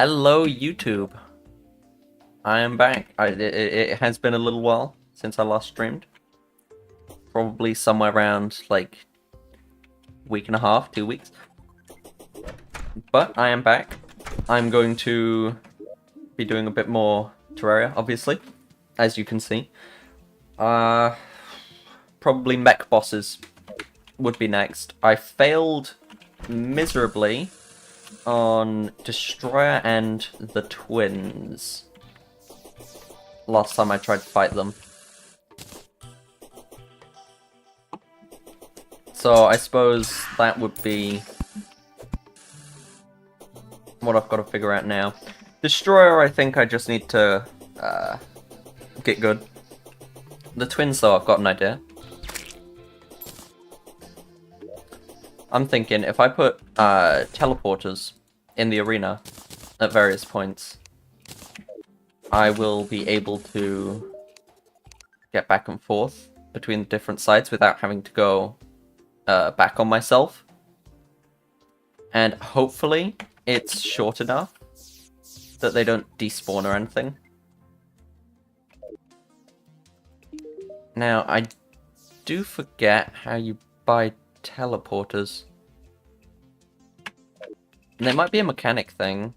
Hello, YouTube. I am back. It has been a little while since I last streamed. Probably somewhere around, like, week and a half, 2 weeks. But I am back. I'm going to be doing a bit more Terraria, obviously, as you can see. Probably mech bosses would be next. I failed miserably on Destroyer and the Twins last time I tried to fight them. So I suppose that would be what I've got to figure out now. Destroyer, I think I just need to get good. The Twins, though, I've got an idea. I'm thinking if I put teleporters in the arena at various points, I will be able to get back and forth between the different sites without having to go back on myself. And hopefully it's short enough that they don't despawn or anything. Now, I do forget how you buy teleporters. And there might be a mechanic thing.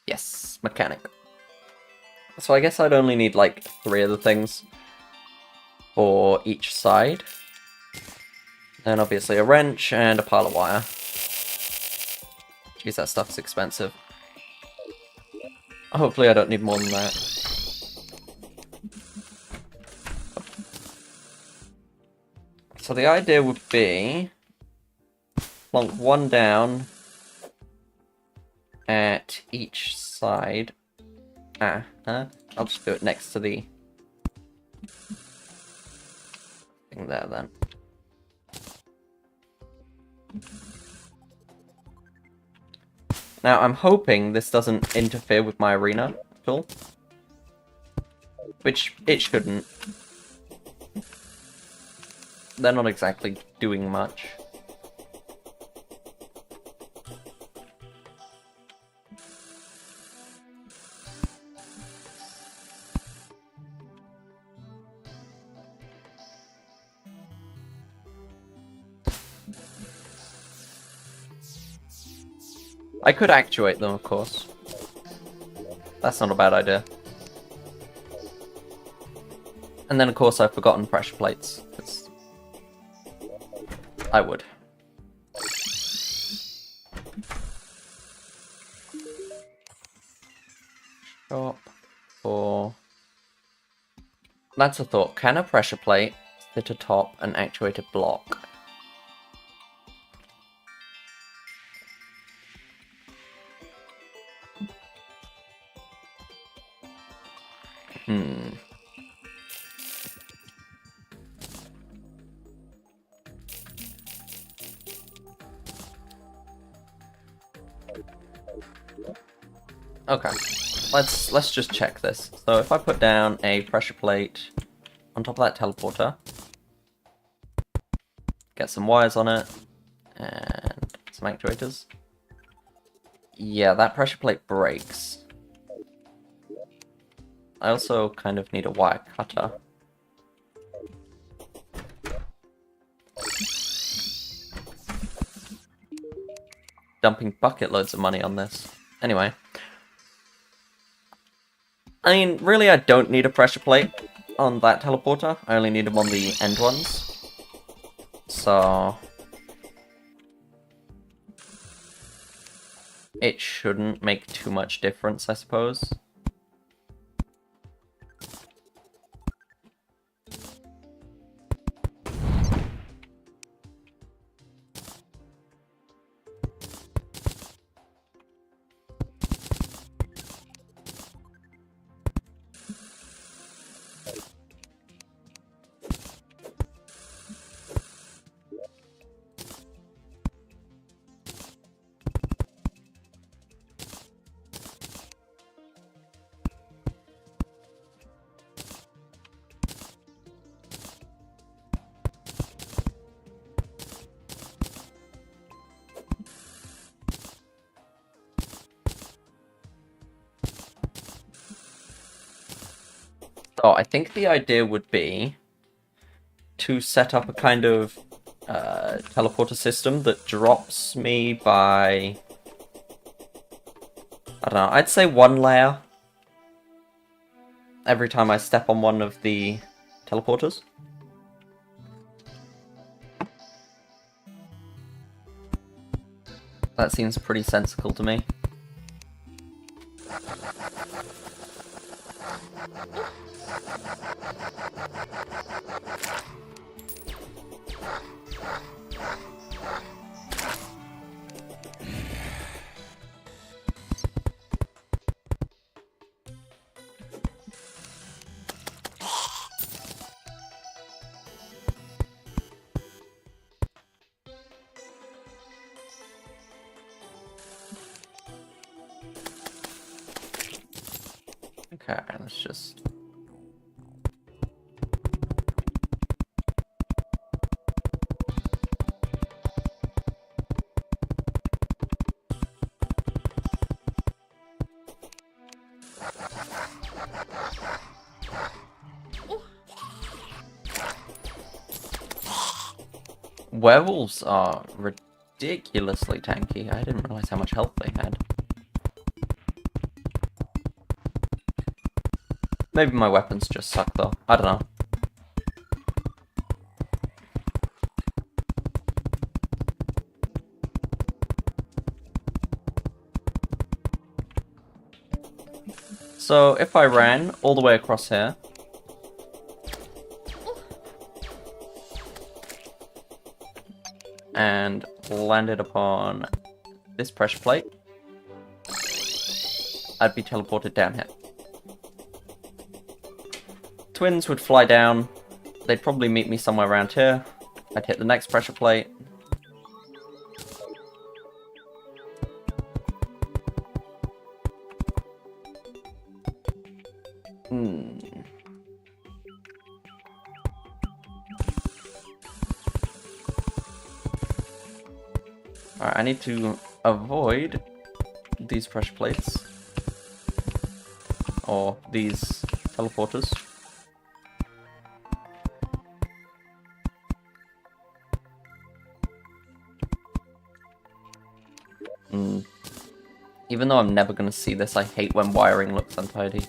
Yes, mechanic. So I guess I'd only need like 3 of the things for each side. And obviously a wrench and a pile of wire. Jeez, that stuff's expensive. Hopefully I don't need more than that. So the idea would be plonk one down at each side. I'll just do it next to the thing there then. Now I'm hoping this doesn't interfere with my arena at all. Which it shouldn't. They're not exactly doing much. I could actuate them, of course. That's not a bad idea. And then, of course, I've forgotten pressure plates. I would. Shop for... That's a thought. Can a pressure plate sit atop an actuated block? Okay, let's just check this. So if I put down a pressure plate on top of that teleporter, get some wires on it, and some actuators. Yeah, that pressure plate breaks. I also kind of need a wire cutter. Dumping bucket loads of money on this. Anyway. I mean, really I don't need a pressure plate on that teleporter. I only need them on the end ones. So... it shouldn't make too much difference, I suppose. So I think the idea would be to set up a kind of teleporter system that drops me by, I don't know, I'd say 1 layer every time I step on one of the teleporters. That seems pretty sensible to me. Okay, let's just... Werewolves are ridiculously tanky. I didn't realize how much health they had. Maybe my weapons just suck though. I don't know. So if I ran all the way across here, and landed upon this pressure plate, I'd be teleported down here. Twins would fly down, they'd probably meet me somewhere around here, I'd hit the next pressure plate. Alright, I need to avoid these pressure plates. Or these teleporters. Even though I'm never going to see this, I hate when wiring looks untidy.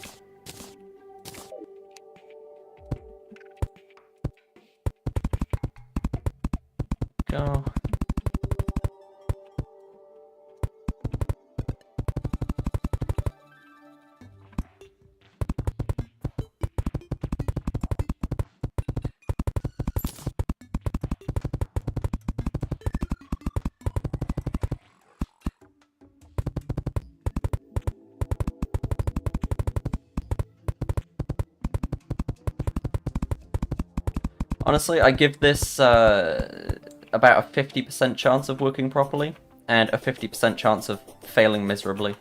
Go. Honestly, I give this about a 50% chance of working properly, and a 50% chance of failing miserably.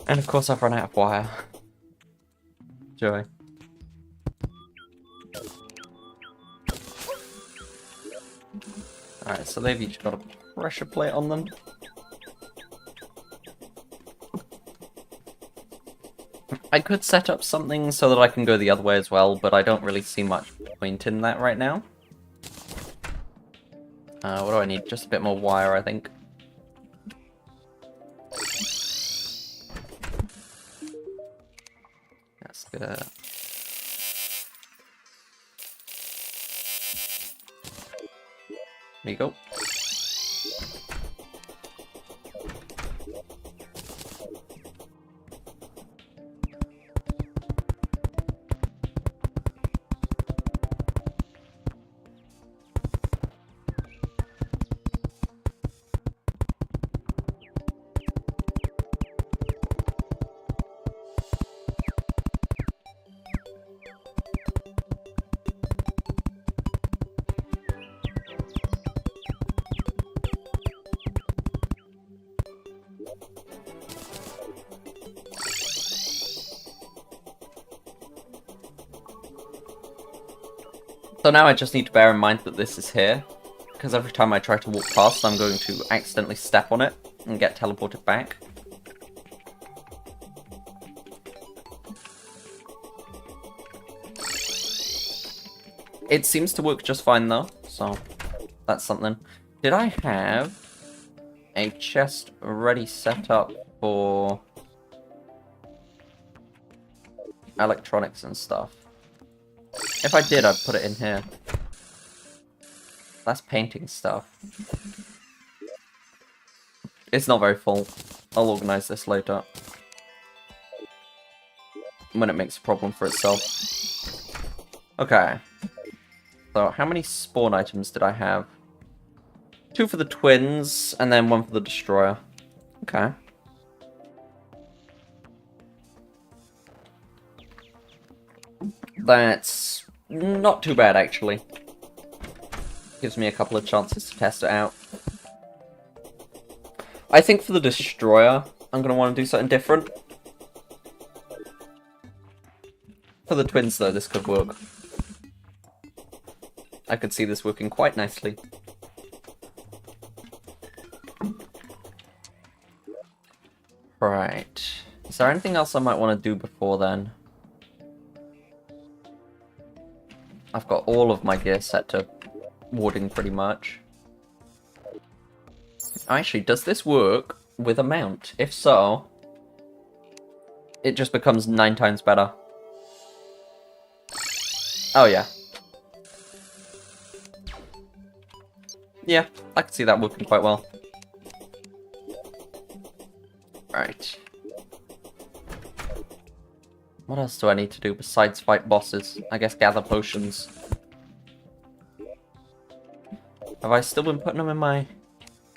And of course I've run out of wire. Joy. Alright, so they've each got a pressure plate on them. I could set up something so that I can go the other way as well, but I don't really see much point in that right now. What do I need? Just a bit more wire, I think. That's good. There you go. So now I just need to bear in mind that this is here, because every time I try to walk past, I'm going to accidentally step on it and get teleported back. It seems to work just fine though, so that's something. Did I have a chest already set up for electronics and stuff? If I did, I'd put it in here. That's painting stuff. It's not very full. I'll organize this later, when it makes a problem for itself. Okay. So, how many spawn items did I have? 2 for the twins, and then 1 for the destroyer. Okay. That's not too bad, actually. Gives me a couple of chances to test it out. I think for the destroyer, I'm going to want to do something different. For the twins, though, this could work. I could see this working quite nicely. Right. Is there anything else I might want to do before then? I've got all of my gear set to warding pretty much. Actually, does this work with a mount? If so, it just becomes 9 times better. Oh yeah. Yeah, I can see that working quite well. Right. What else do I need to do besides fight bosses? I guess gather potions. Have I still been putting them in my...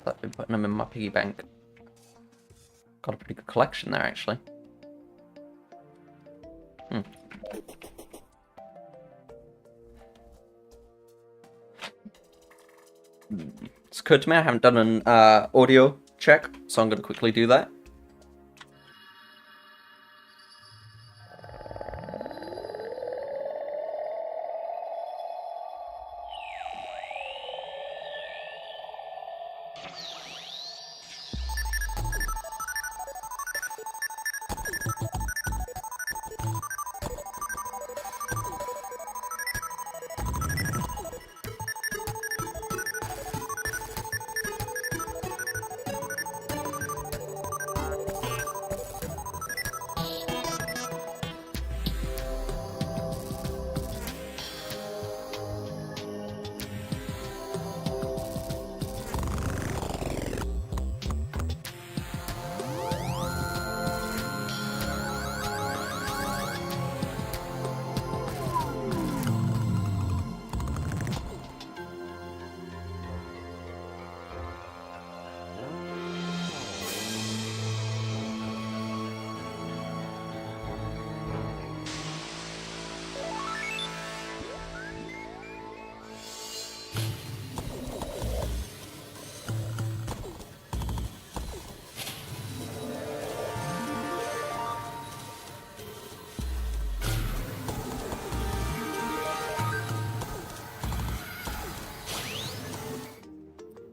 I've been putting them in my piggy bank. Got a pretty good collection there, actually. It's occurred to me I haven't done an audio check, so I'm going to quickly do that.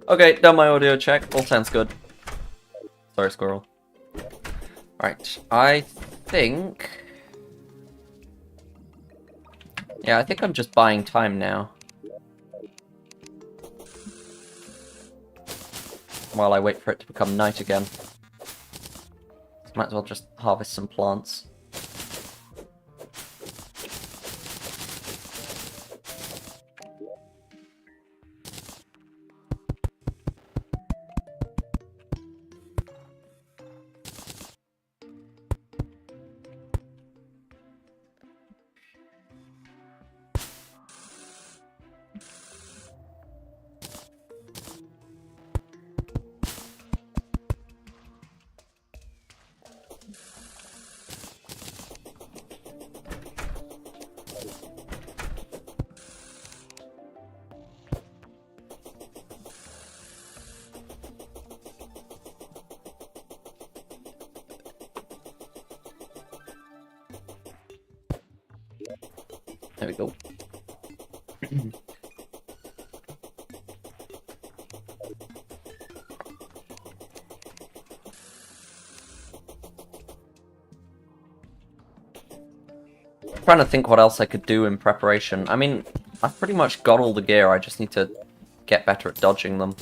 Okay, done my audio check. All sounds good. Sorry, squirrel. Right, I think... Yeah, I think I'm just buying time now. While I wait for it to become night again. Might as well just harvest some plants. There we go. Trying to think what else I could do in preparation. I mean, I've pretty much got all the gear, I just need to get better at dodging them.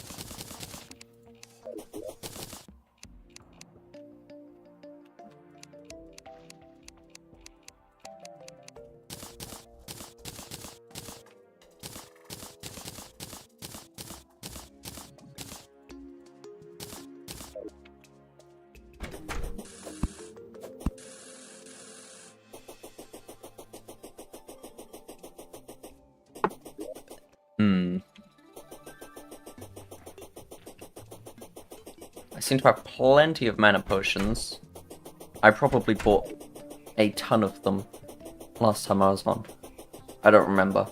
I seem to have plenty of mana potions. I probably bought a ton of them last time I was on. I don't remember.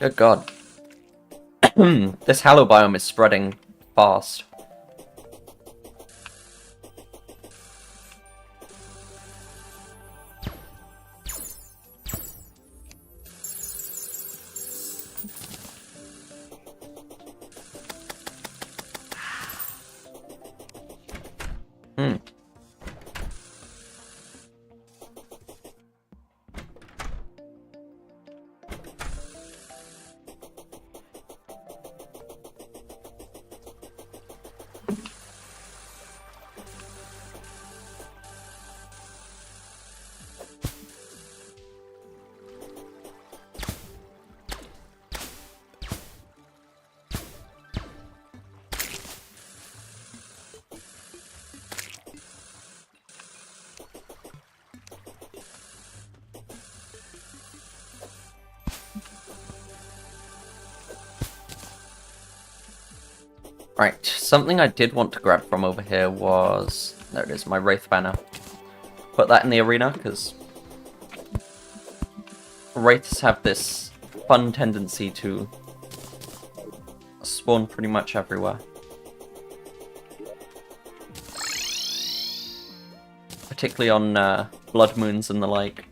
Good god. This Hallow biome is spreading fast. Right, something I did want to grab from over here was... There it is, my Wraith Banner. Put that in the arena, because... Wraiths have this fun tendency to spawn pretty much everywhere. Particularly on blood moons and the like.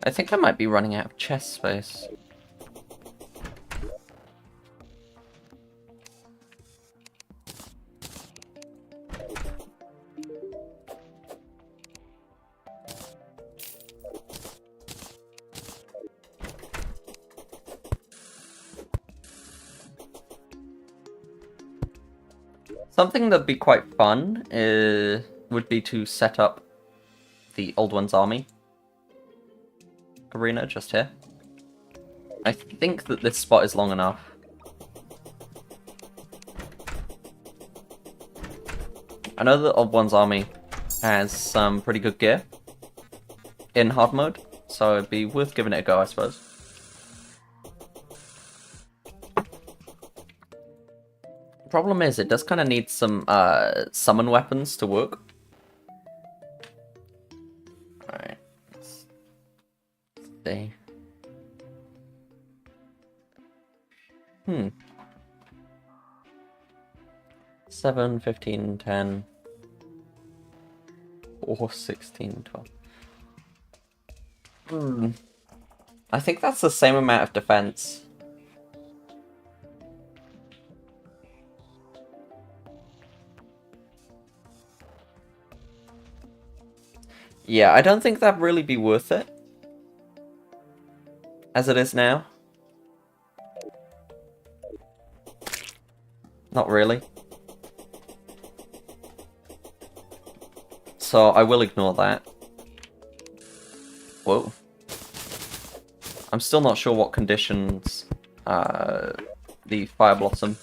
I think I might be running out of chest space. Something that'd be quite fun would be to set up the Old One's Army arena just here. I think that this spot is long enough. I know that Old One's Army has some pretty good gear in hard mode, so it'd be worth giving it a go, I suppose. The problem is, it does kind of need some summon weapons to work. Alright. See. 7, 15, 10, 4, 16, 12. I think that's the same amount of defense. Yeah, I don't think that'd really be worth it. As it is now. Not really. So I will ignore that. Whoa. I'm still not sure what conditions the Fire Blossom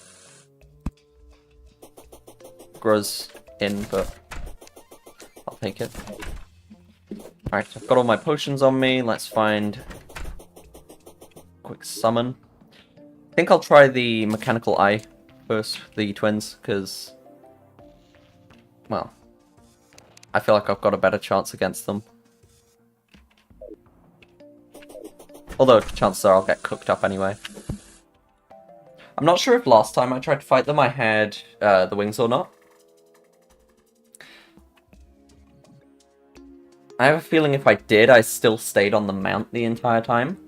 grows in, but I'll take it. Alright, I've got all my potions on me. Let's find quick summon. I think I'll try the Mechanical Eye first, the twins, because, well, I feel like I've got a better chance against them. Although, chances are I'll get cooked up anyway. I'm not sure if last time I tried to fight them I had the wings or not. I have a feeling if I did, I still stayed on the mount the entire time.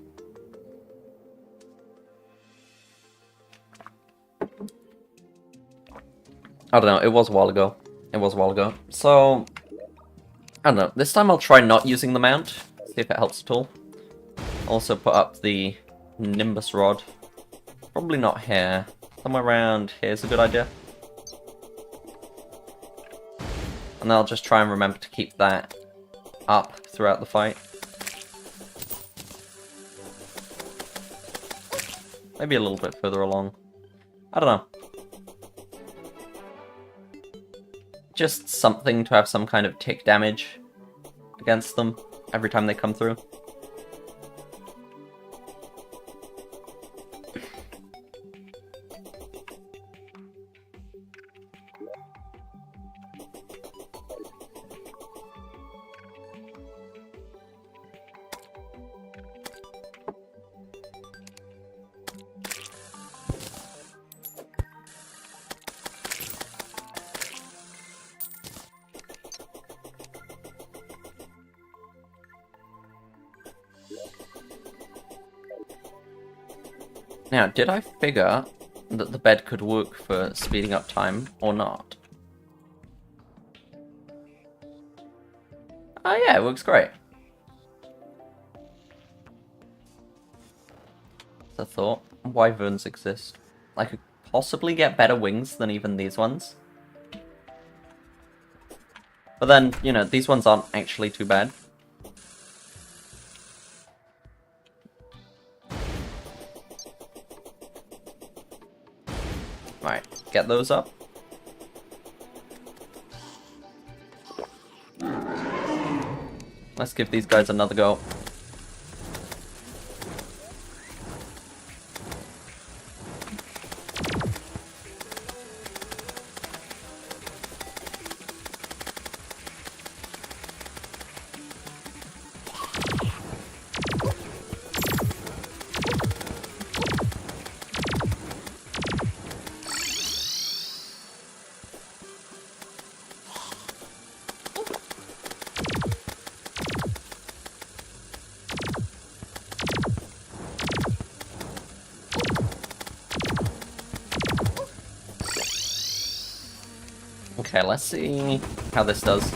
I don't know, it was a while ago. It was a while ago. So, I don't know, this time I'll try not using the mount, see if it helps at all. Also put up the Nimbus Rod. Probably not here. Somewhere around here is a good idea. And I'll just try and remember to keep that up throughout the fight. Maybe a little bit further along. I don't know. Just something to have some kind of tick damage against them every time they come through. Now, did I figure that the bed could work for speeding up time or not? Oh yeah, it works great. That's a thought. Wyverns exist. I could possibly get better wings than even these ones. But then, you know, these ones aren't actually too bad. Right, get those up. Let's give these guys another go. Okay, let's see how this does.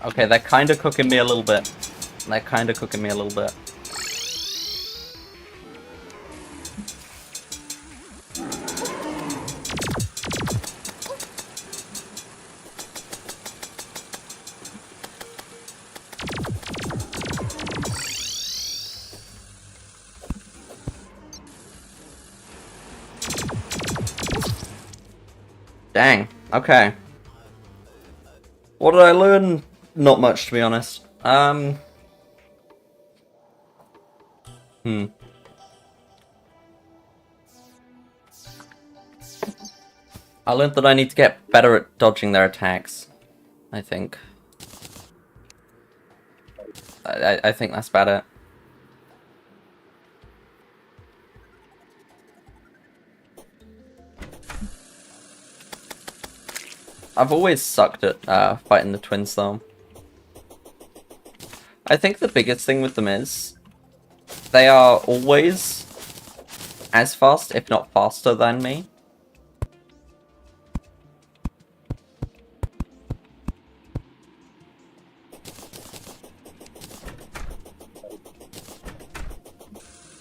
Okay, they're kind of cooking me a little bit. They're kind of cooking me a little bit. Dang, okay. What did I learn? Not much, to be honest. I learned that I need to get better at dodging their attacks, I think. I think that's about it. I've always sucked at fighting the twins, though. I think the biggest thing with them is they are always as fast, if not faster, than me.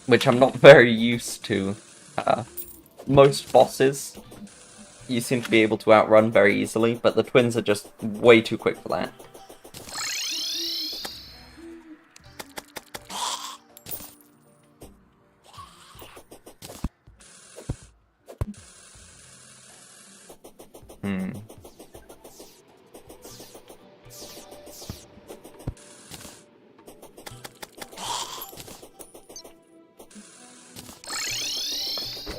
Which I'm not very used to. Most bosses you seem to be able to outrun very easily, but the twins are just way too quick for that.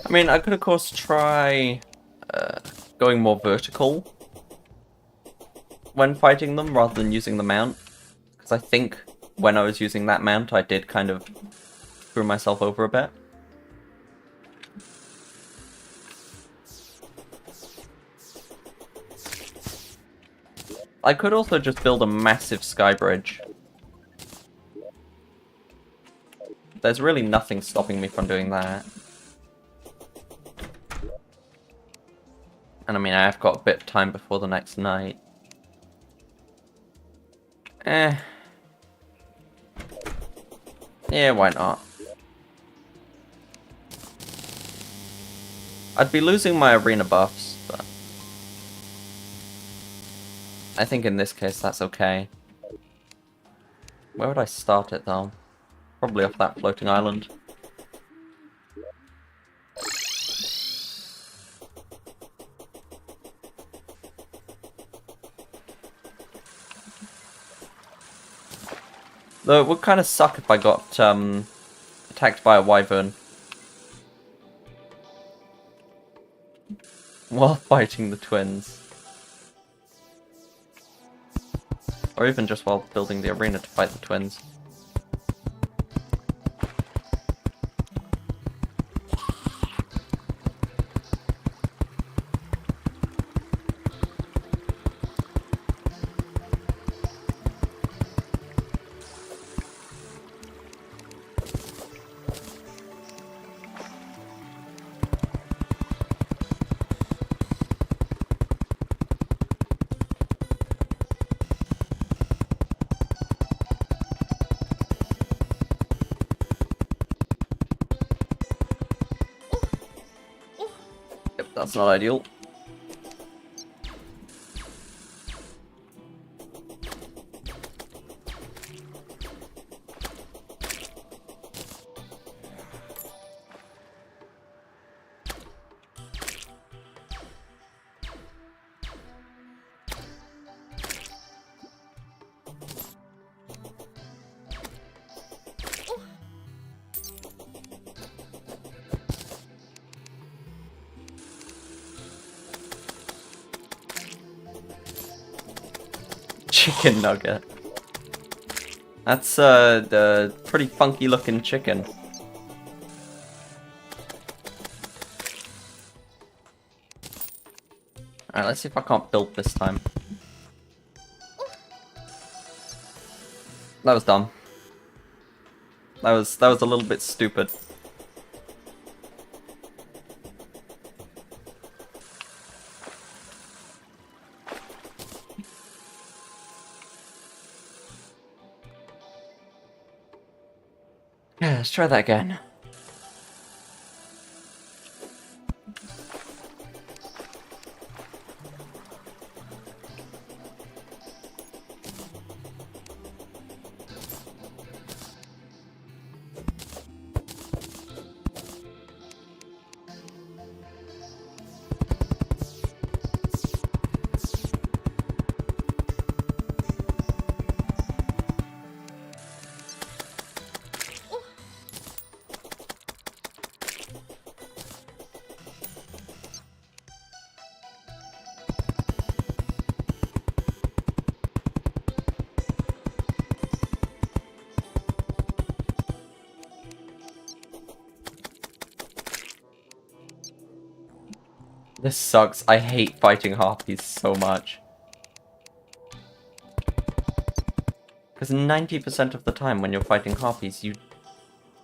I mean, I could of course try going more vertical when fighting them rather than using the mount, because I think when I was using that mount I did kind of screw myself over a bit. I could also just build a massive sky bridge. There's really nothing stopping me from doing that. And I mean, I have got a bit of time before the next night. Yeah, why not? I'd be losing my arena buffs, but I think in this case that's okay. Where would I start it, though? Probably off that floating island. Though it would kind of suck if I got attacked by a wyvern while fighting the twins. Or even just while building the arena to fight the twins. That's not ideal. Chicken nugget. That's the pretty funky looking chicken. Alright, let's see if I can't build this time. That was dumb. That was a little bit stupid. Yeah, let's try that again. This sucks. I hate fighting harpies so much. Because 90% of the time when you're fighting harpies, you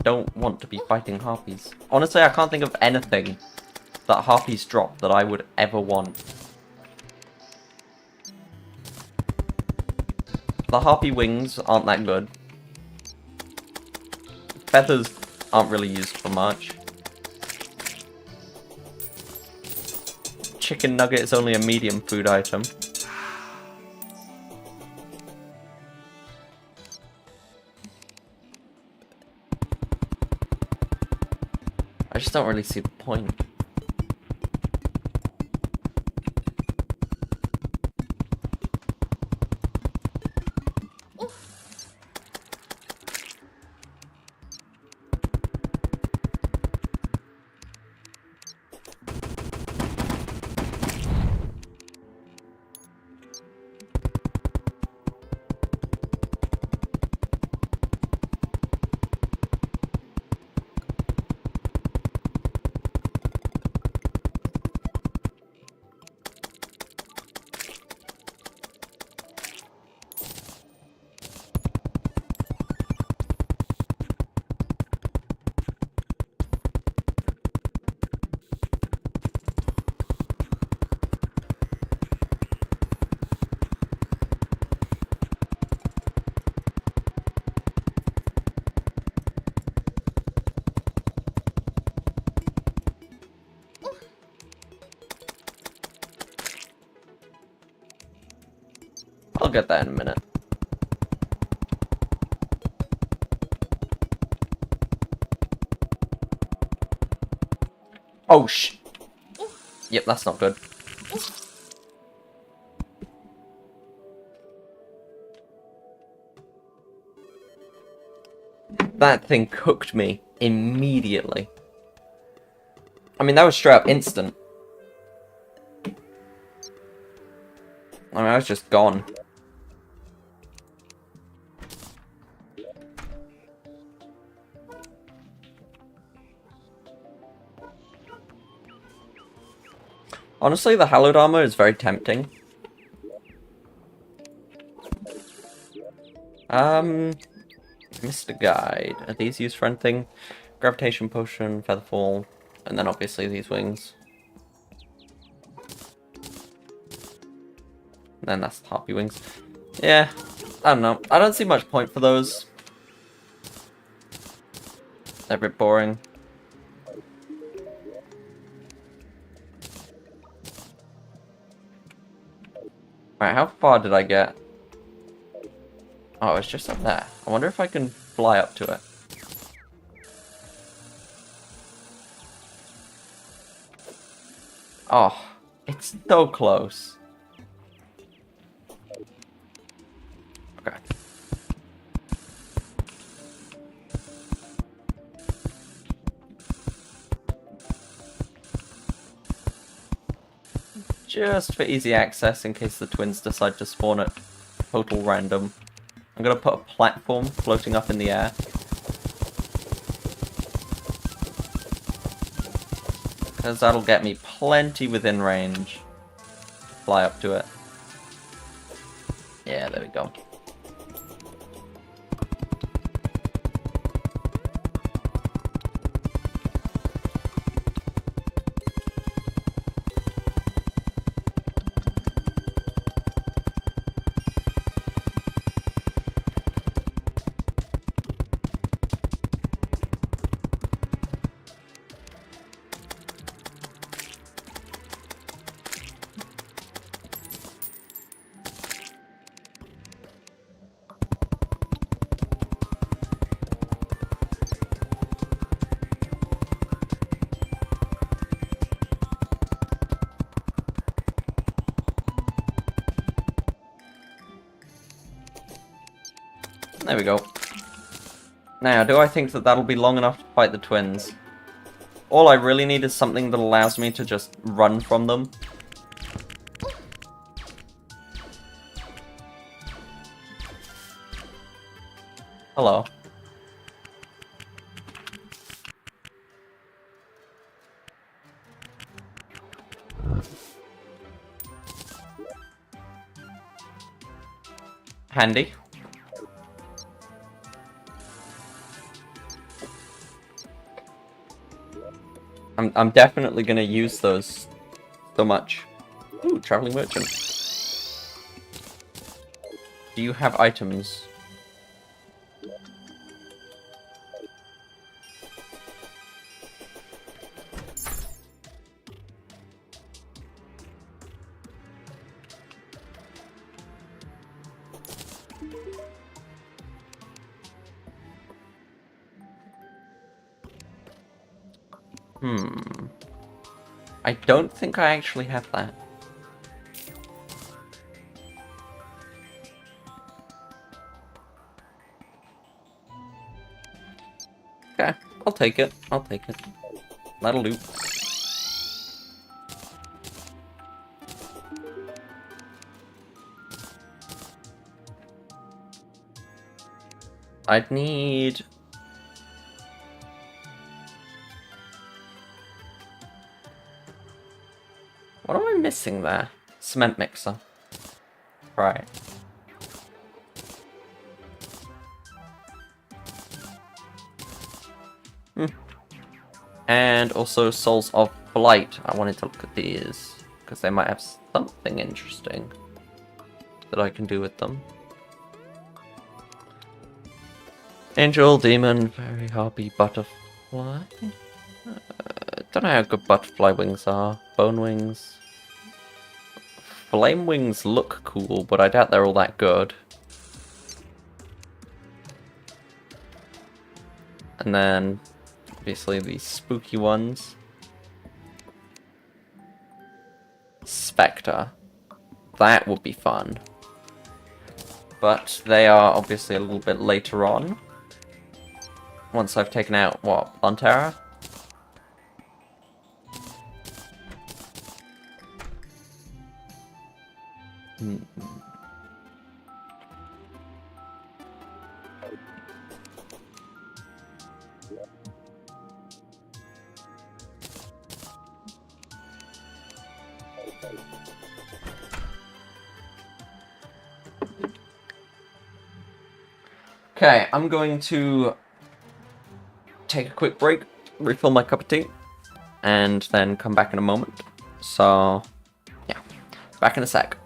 don't want to be fighting harpies. Honestly, I can't think of anything that harpies drop that I would ever want. The harpy wings aren't that good. Feathers aren't really used for much. Chicken nugget is only a medium food item. I just don't really see the point. I'll get that in a minute. Oh, Yep, that's not good. That thing cooked me immediately. I mean, that was straight up instant. I mean, I was just gone. Honestly, the hallowed armor is very tempting. Mr. Guide. Are these used for anything? Gravitation potion, featherfall, and then obviously these wings. And then that's the harpy wings. Yeah, I don't know. I don't see much point for those. They're a bit boring. Alright, how far did I get? Oh, it's just up there. I wonder if I can fly up to it. Oh, it's so close. Okay. Just for easy access in case the twins decide to spawn at total random. I'm gonna put a platform floating up in the air. Because that'll get me plenty within range. Fly up to it. Yeah, there we go. There we go. Now, do I think that that'll be long enough to fight the twins? All I really need is something that allows me to just run from them. Hello. handy. I'm definitely gonna use those so much. Ooh, traveling merchant. Do you have items? I don't think I actually have that. Okay, I'll take it. I'll take it. That'll do. I'd need... What am I missing there? Cement mixer. Right. And also Souls of Flight. I wanted to look at these, because they might have something interesting that I can do with them. Angel, Demon, Very Harpy, Butterfly. Don't know how good butterfly wings are. Bone wings. Flame wings look cool, but I doubt they're all that good. And then, obviously, these spooky ones. Spectre. That would be fun. But they are obviously a little bit later on. Once I've taken out, what, Plantera? Okay, I'm going to take a quick break, refill my cup of tea, and then come back in a moment. So, yeah, back in a sec.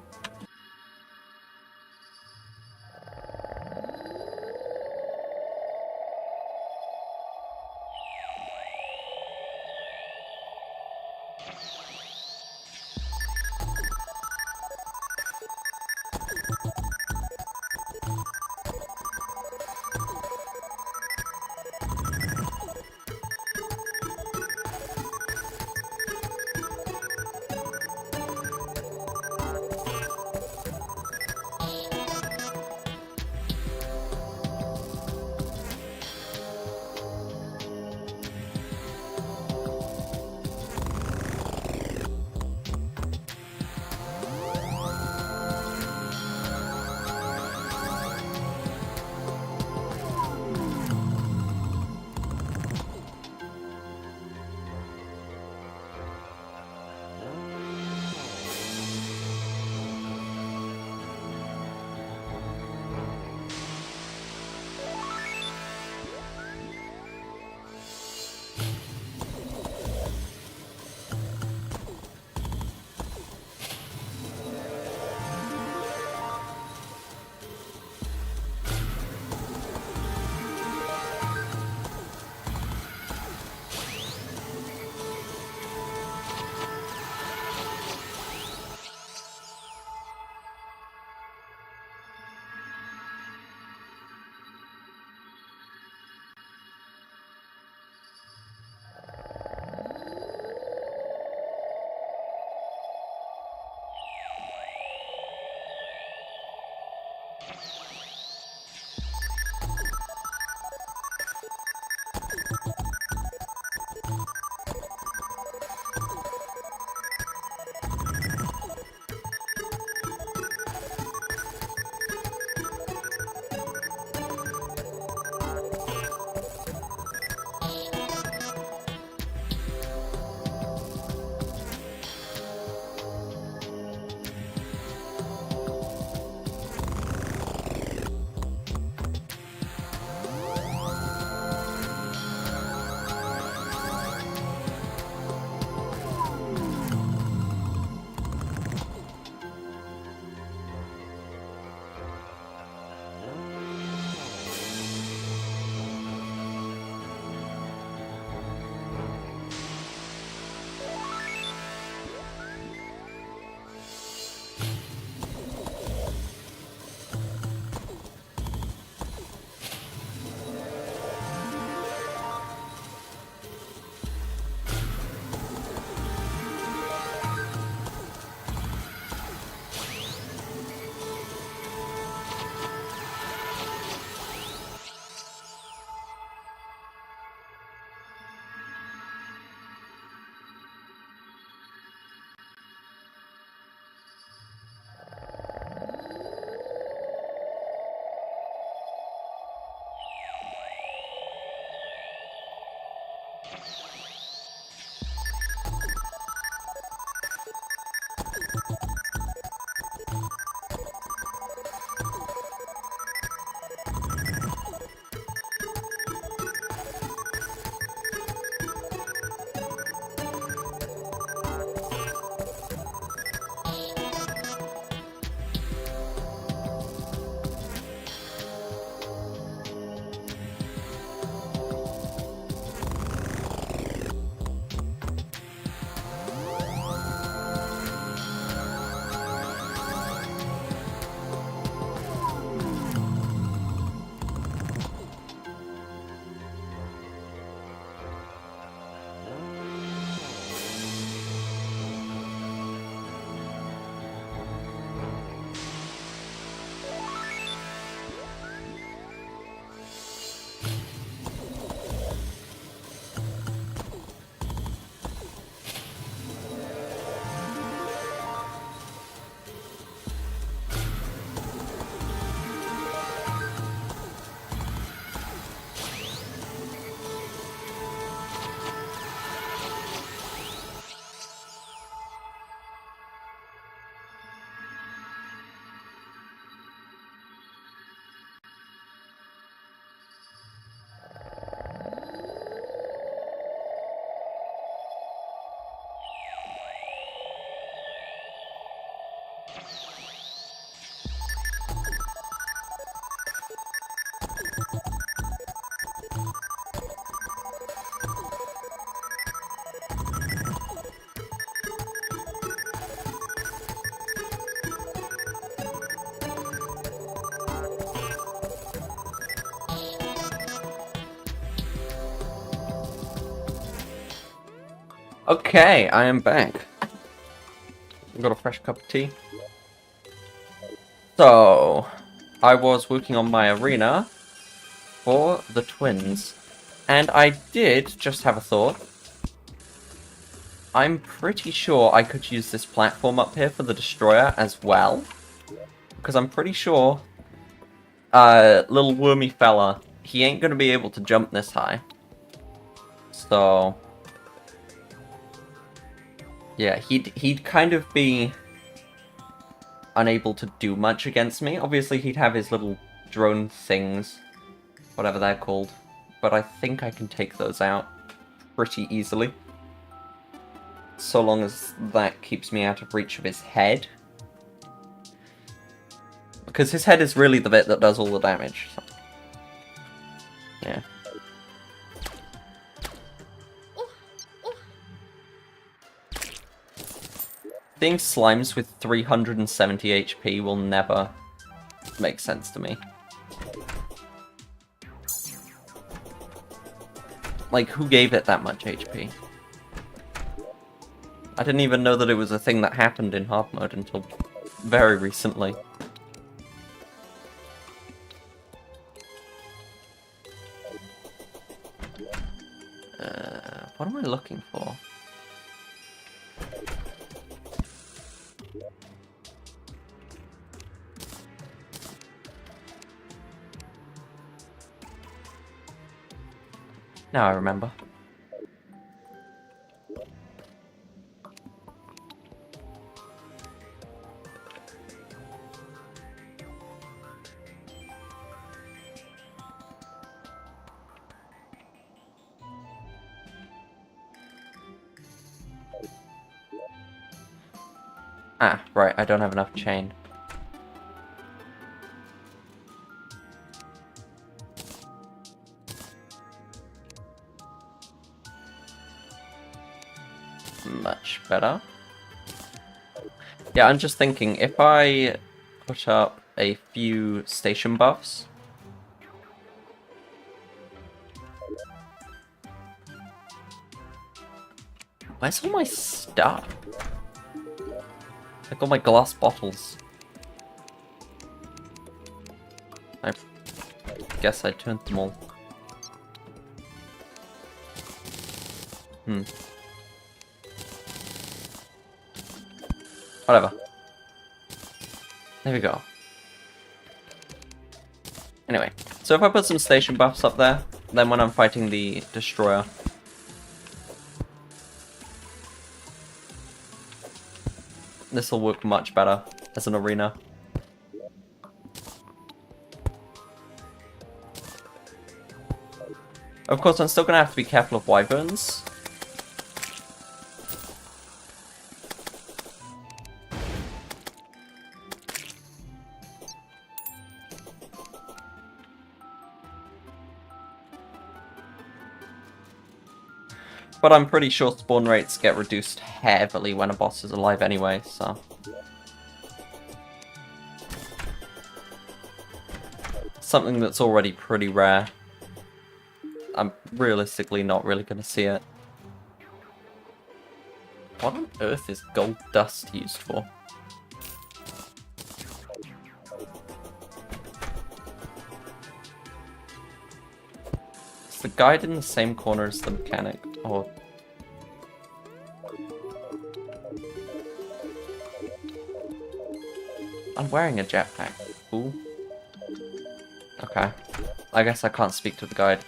Okay, I am back. Got a fresh cup of tea. So, I was working on my arena for the twins. And I did just have a thought. I'm pretty sure I could use this platform up here for the destroyer as well. Because I'm pretty sure little wormy fella, he ain't gonna be able to jump this high. So yeah, he'd kind of be unable to do much against me. Obviously he'd have his little drone things, whatever they're called. But I think I can take those out pretty easily. So long as that keeps me out of reach of his head. Because his head is really the bit that does all the damage. So. Yeah. Seeing slimes with 370 HP will never make sense to me. Like, who gave it that much HP? I didn't even know that it was a thing that happened in Hardmode until very recently. What am I looking for? Now I remember. Ah, right, I don't have enough chain. Much better. Yeah, I'm just thinking, if I put up a few station buffs... Where's all my stuff? Like all my glass bottles. I guess I turned them all. Whatever. There we go. Anyway, so if I put some station buffs up there, then when I'm fighting the destroyer, this will work much better as an arena. Of course, I'm still going to have to be careful of wyverns. But I'm pretty sure spawn rates get reduced heavily when a boss is alive anyway, so... Something that's already pretty rare. I'm realistically not really going to see it. What on earth is gold dust used for? Is the guide in the same corner as the mechanic? Or... I'm wearing a jetpack. Ooh. Okay. I guess I can't speak to the guide.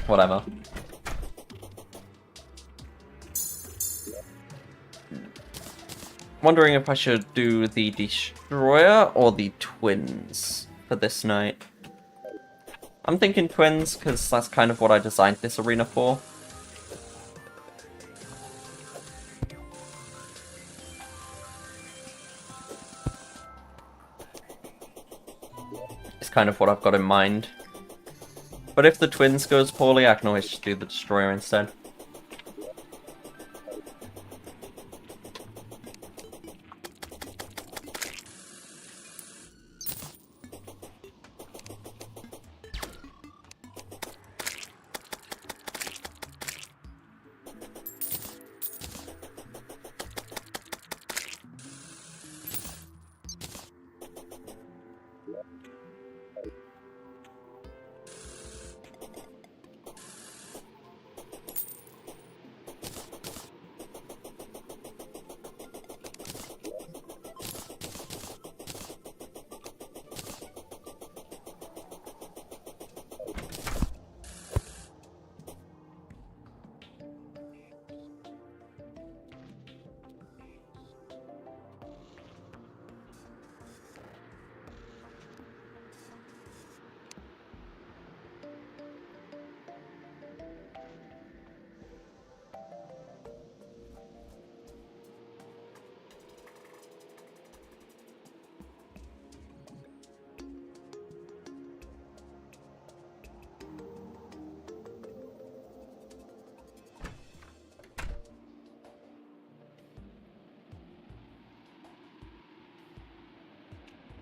Whatever. Wondering if I should do the destroyer or the twins for this night. I'm thinking twins, because that's kind of what I designed this arena for. kind of what I've got in mind. But if the twins goes poorly, I can always just do the destroyer instead.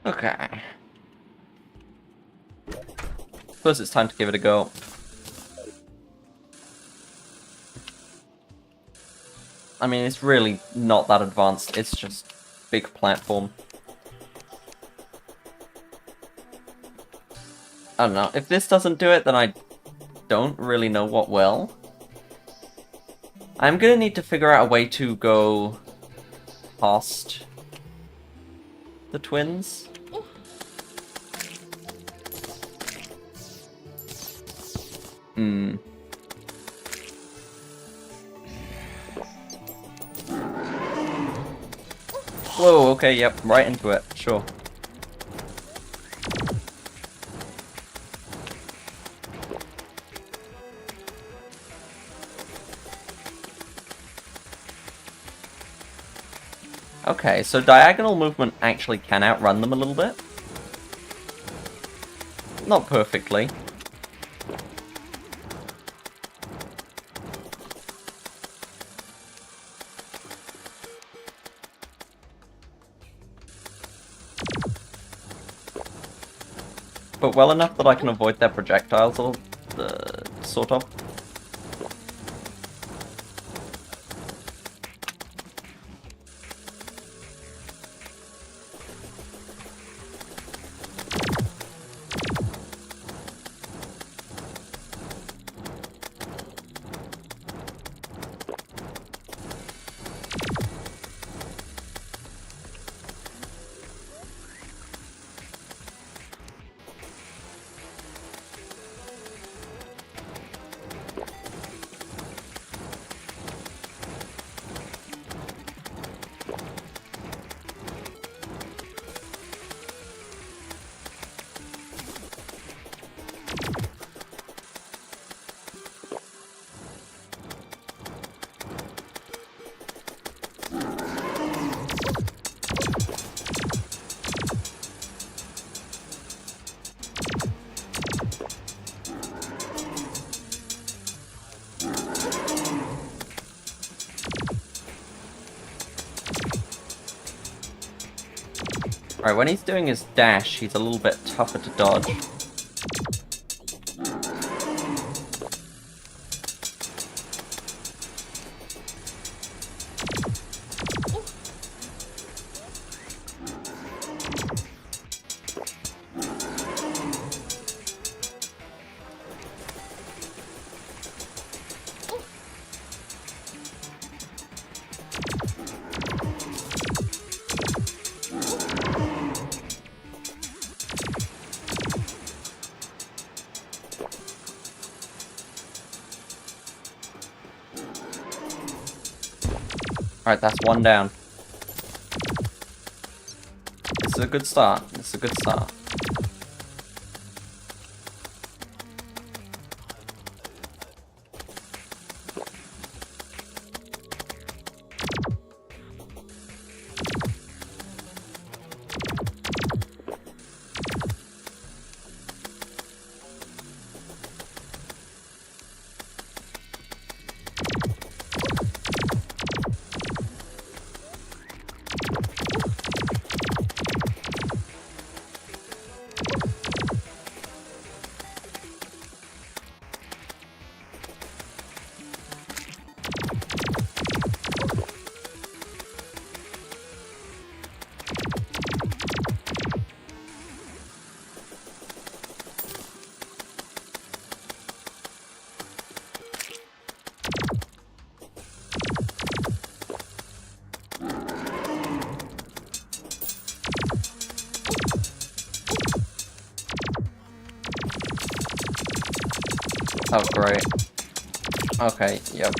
Okay. Suppose it's time to give it a go. I mean, it's really not that advanced, it's just big platform. I don't know, if this doesn't do it, then I don't really know what will. I'm gonna need to figure out a way to go past the twins. Whoa, okay, yep, right into it, sure. Okay, so diagonal movement actually can outrun them a little bit. Not perfectly. But well enough that I can avoid their projectiles, or sort of. Alright, when he's doing his dash, he's a little bit tougher to dodge. Alright, that's one down. This is a good start. This is a good start. Oh, great. Okay, yep.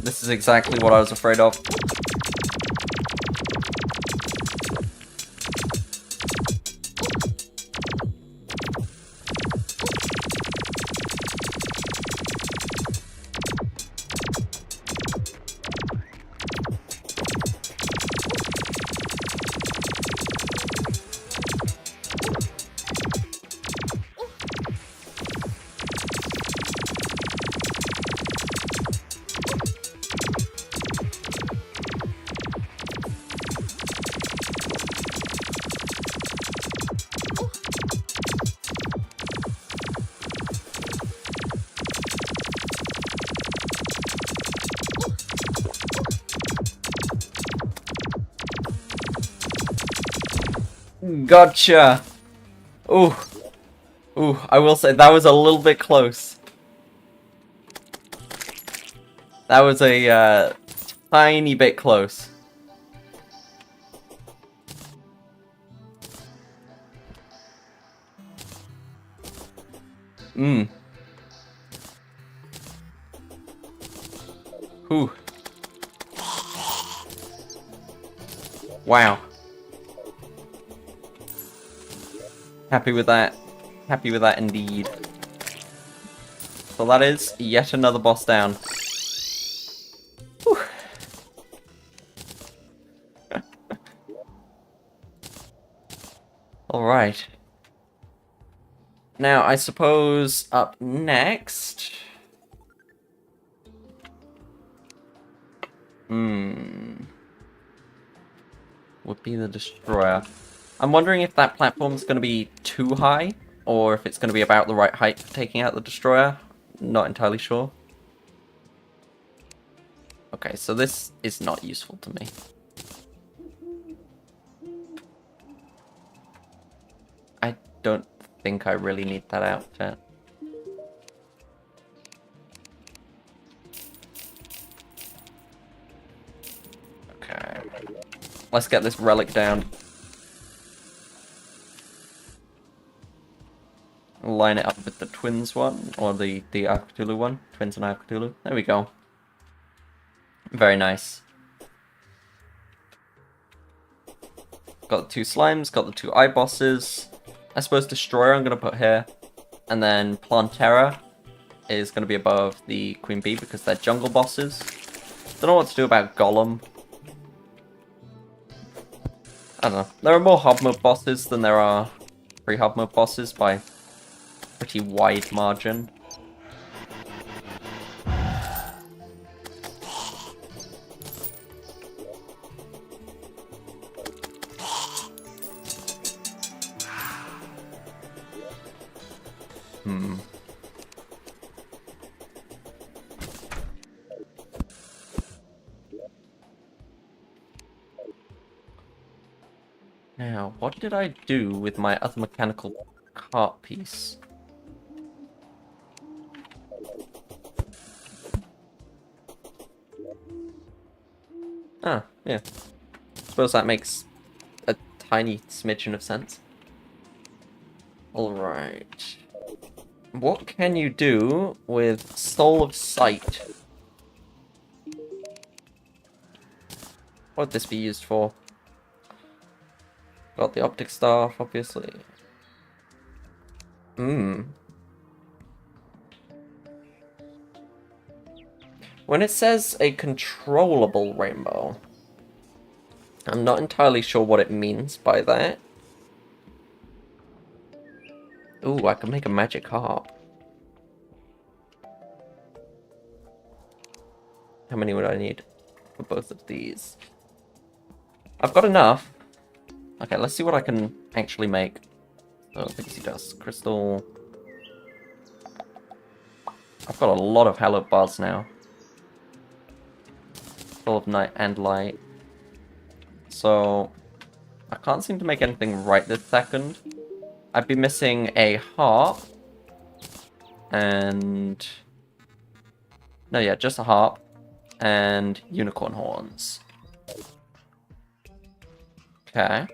This is exactly what I was afraid of. Gotcha! Ooh. Ooh, I will say, that was a little bit close. That was a, tiny bit close. Mmm. Ooh. Wow. Happy with that. Happy with that indeed. So that is yet another boss down. Whew. Alright. Now, I suppose up next... would be the Destroyer. I'm wondering if that platform's going to be too high, or if it's going to be about the right height for taking out the Destroyer. Not entirely sure. Okay, so this is not useful to me. I don't think I really need that outfit. Okay. Let's get this relic down. Line it up with the twins one, or the Eye of Cthulhu one. Twins and Eye of Cthulhu. There we go. Very nice. Got the two slimes, got the two eye bosses. I suppose Destroyer I'm going to put here. And then Plantera is going to be above the Queen Bee because they're jungle bosses. Don't know what to do about Golem. I don't know. There are more Hardmode bosses than there are pre-Hardmode bosses by a pretty wide margin. Now, what did I do with my other mechanical cart piece? Ah, yeah. Suppose that makes a tiny smidgen of sense. Alright. What can you do with Soul of Sight? What would this be used for? Got the optic staff, obviously. When it says a controllable rainbow, I'm not entirely sure what it means by that. Ooh, I can make a magic harp. How many would I need for both of these? I've got enough. Okay, let's see what I can actually make. Oh, pixie dust, crystal. I've got a lot of hallowed bars now. Full of night and light. So, I can't seem to make anything right this second. I'd be missing a harp. And... no, yeah, just a harp. And unicorn horns. Okay.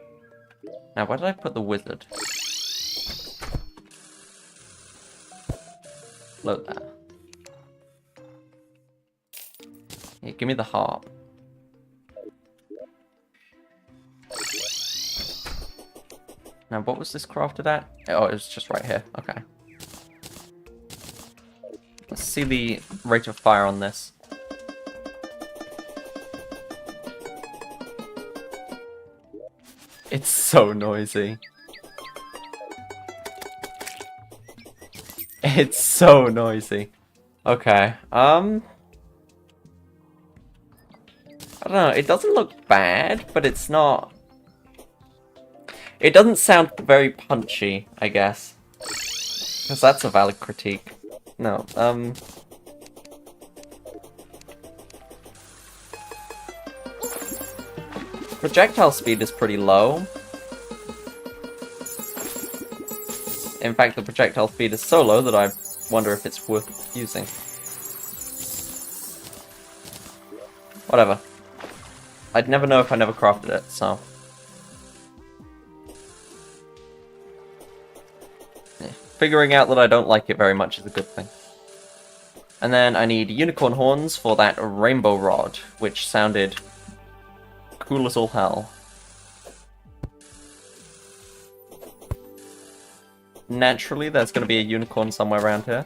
Now, where did I put the wizard? Load that. Yeah, give me the harp. Now, what was this crafted at? Oh, it was just right here. Okay. Let's see the rate of fire on this. It's so noisy. It's so noisy. Okay, I don't know, it doesn't look bad, but it's not... It doesn't sound very punchy, I guess. Because that's a valid critique. No, projectile speed is pretty low. In fact, the projectile speed is so low that I wonder if it's worth using. Whatever. I'd never know if I never crafted it, so... Yeah. Figuring out that I don't like it very much is a good thing. And then I need unicorn horns for that rainbow rod, which sounded cool as all hell. Naturally, there's going to be a unicorn somewhere around here.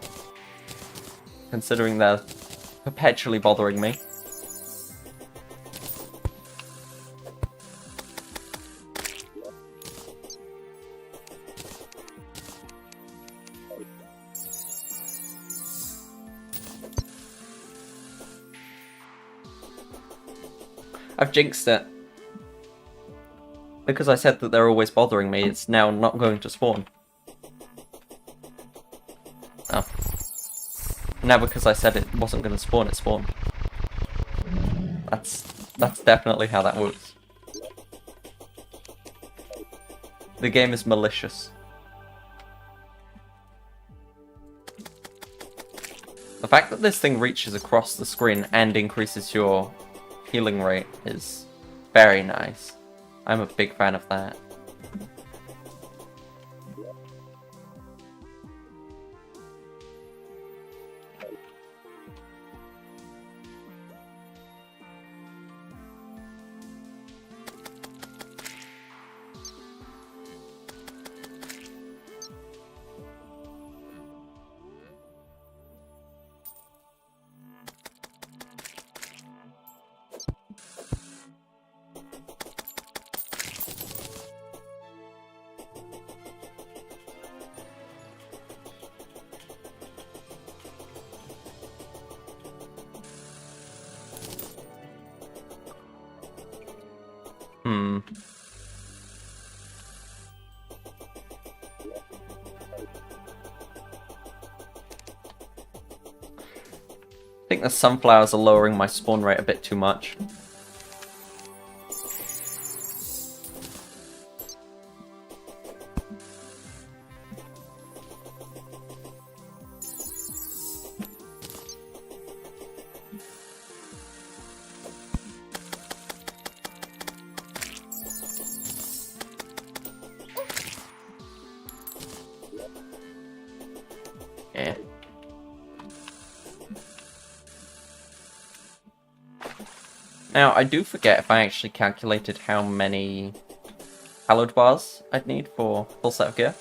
Considering they're perpetually bothering me. I've jinxed it. Because I said that they're always bothering me, it's now not going to spawn. Oh. Now because I said it wasn't going to spawn, it spawned. That's definitely how that works. The game is malicious. The fact that this thing reaches across the screen and increases your healing rate is very nice. I'm a big fan of that. I think the sunflowers are lowering my spawn rate a bit too much. Yeah. Now, I do forget if I actually calculated how many hallowed bars I'd need for full set of gear.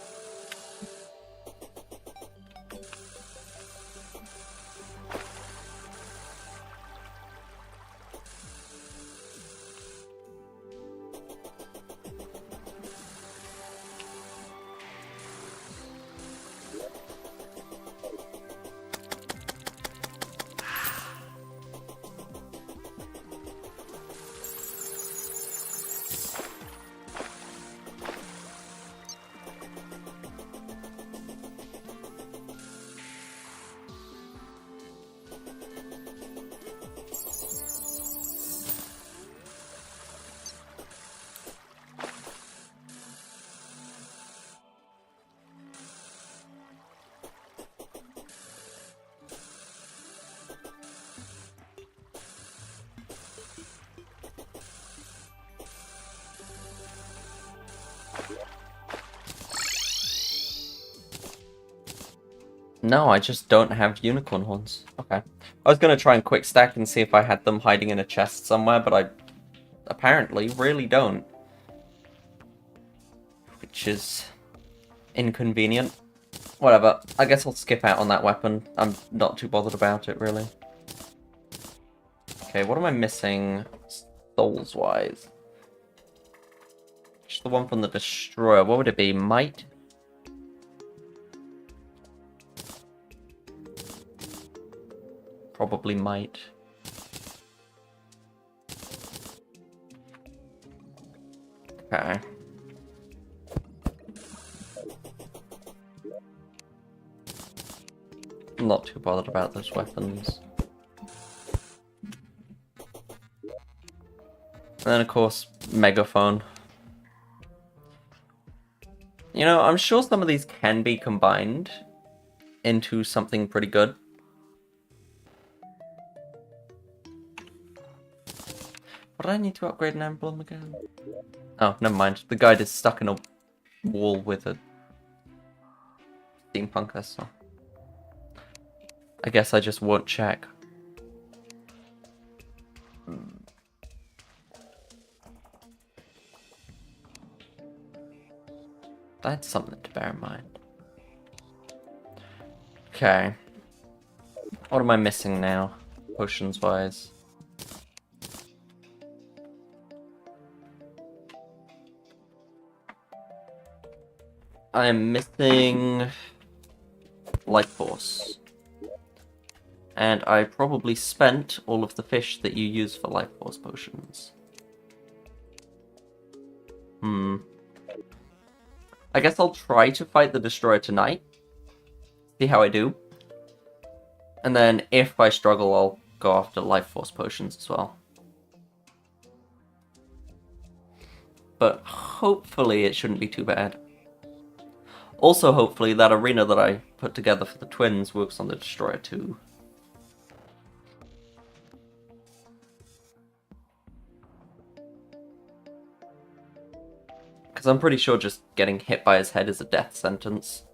No, I just don't have unicorn horns. Okay. I was gonna try and quick stack and see if I had them hiding in a chest somewhere, but I apparently really don't. Which is inconvenient. Whatever. I guess I'll skip out on that weapon. I'm not too bothered about it, really. Okay, what am I missing souls-wise? Just the one from the Destroyer. What would it be? Might? Probably might. Okay. I'm not too bothered about those weapons. And then, of course, Megaphone. You know, I'm sure some of these can be combined into something pretty good. What do I need to upgrade an emblem again? Oh, never mind. The guide is stuck in a wall with a steampunk vessel. I guess I just won't check. That's something to bear in mind. Okay. What am I missing now, potions-wise? I am missing Life Force. And I probably spent all of the fish that you use for Life Force potions. I guess I'll try to fight the Destroyer tonight. See how I do. And then if I struggle, I'll go after Life Force potions as well. But hopefully it shouldn't be too bad. Also, hopefully that arena that I put together for the twins works on the Destroyer too. Because I'm pretty sure just getting hit by his head is a death sentence.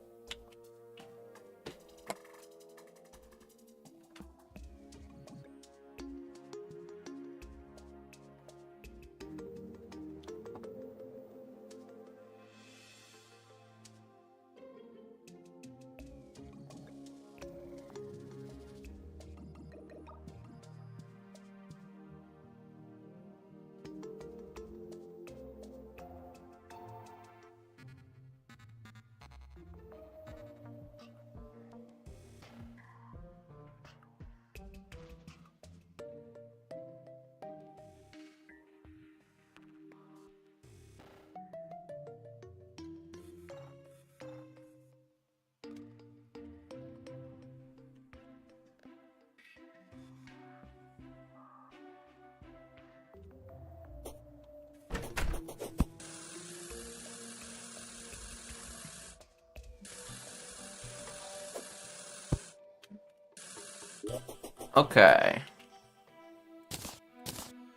Okay.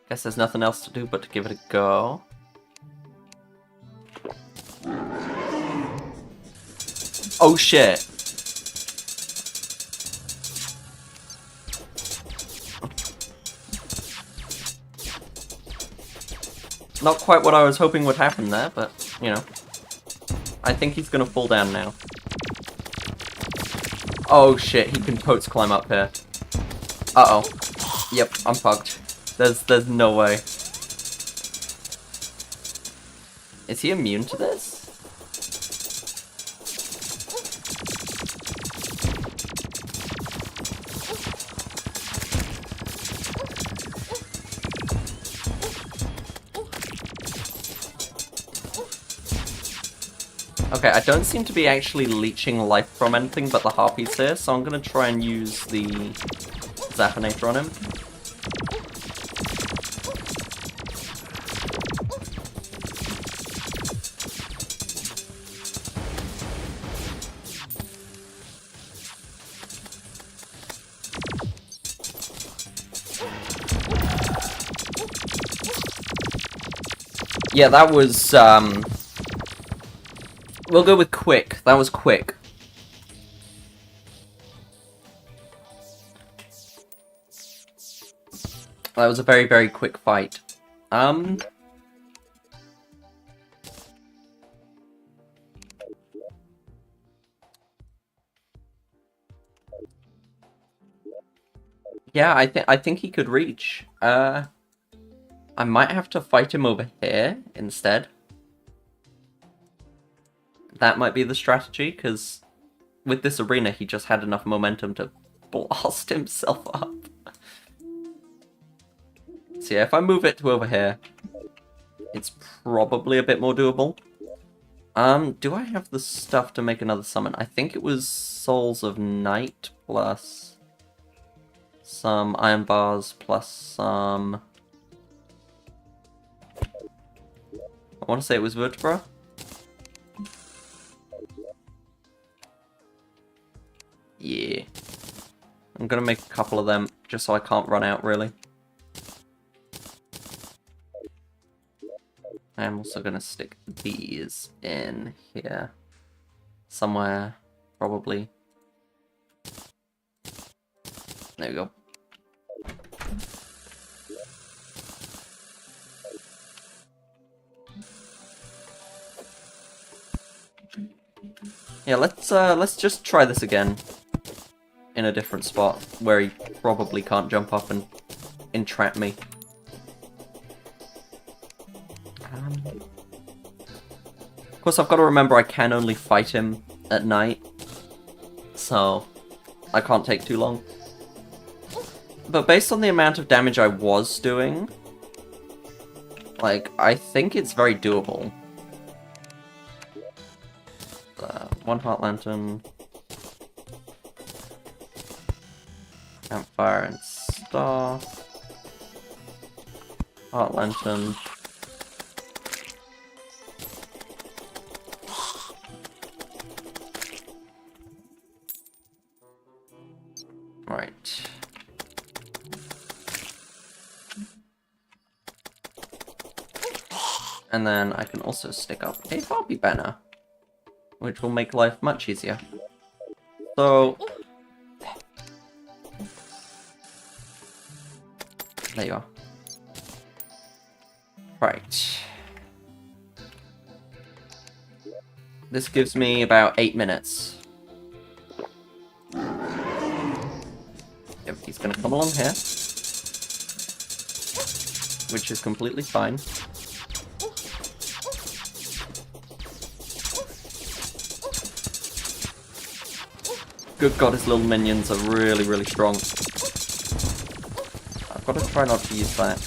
Guess there's nothing else to do but to give it a go. Oh shit! Not quite what I was hoping would happen there, but, you know. I think he's gonna fall down now. Oh shit, he can totes climb up here. Uh-oh. Yep, I'm fucked. There's no way. Is he immune to this? Okay, I don't seem to be actually leeching life from anything but the harpies here, so I'm gonna try and use the Zappinator on him. Yeah, that was, we'll go with quick. That was quick. That was a very, very quick fight. Yeah, I think he could reach. I might have to fight him over here instead. That might be the strategy, because with this arena, he just had enough momentum to blast himself up. So yeah, if I move it to over here, it's probably a bit more doable. Do I have the stuff to make another summon? I think it was Souls of Night plus some iron bars plus some... I want to say it was vertebra. Yeah. I'm gonna make a couple of them just so I can't run out, really. I'm also gonna stick these in here. Somewhere, probably. There we go. Yeah, let's just try this again. In a different spot, where he probably can't jump up and entrap me. Of course, I've got to remember I can only fight him at night, so I can't take too long. But based on the amount of damage I was doing, like, I think it's very doable. One Heart Lantern, Campfire and Star, Heart Lantern. Right. And then I can also stick up a Barbie banner, which will make life much easier. So, there you are. Right. This gives me about 8 minutes. Yep, he's gonna come along here. Which is completely fine. Good god, his little minions are really, really strong. I've got to try not to use that.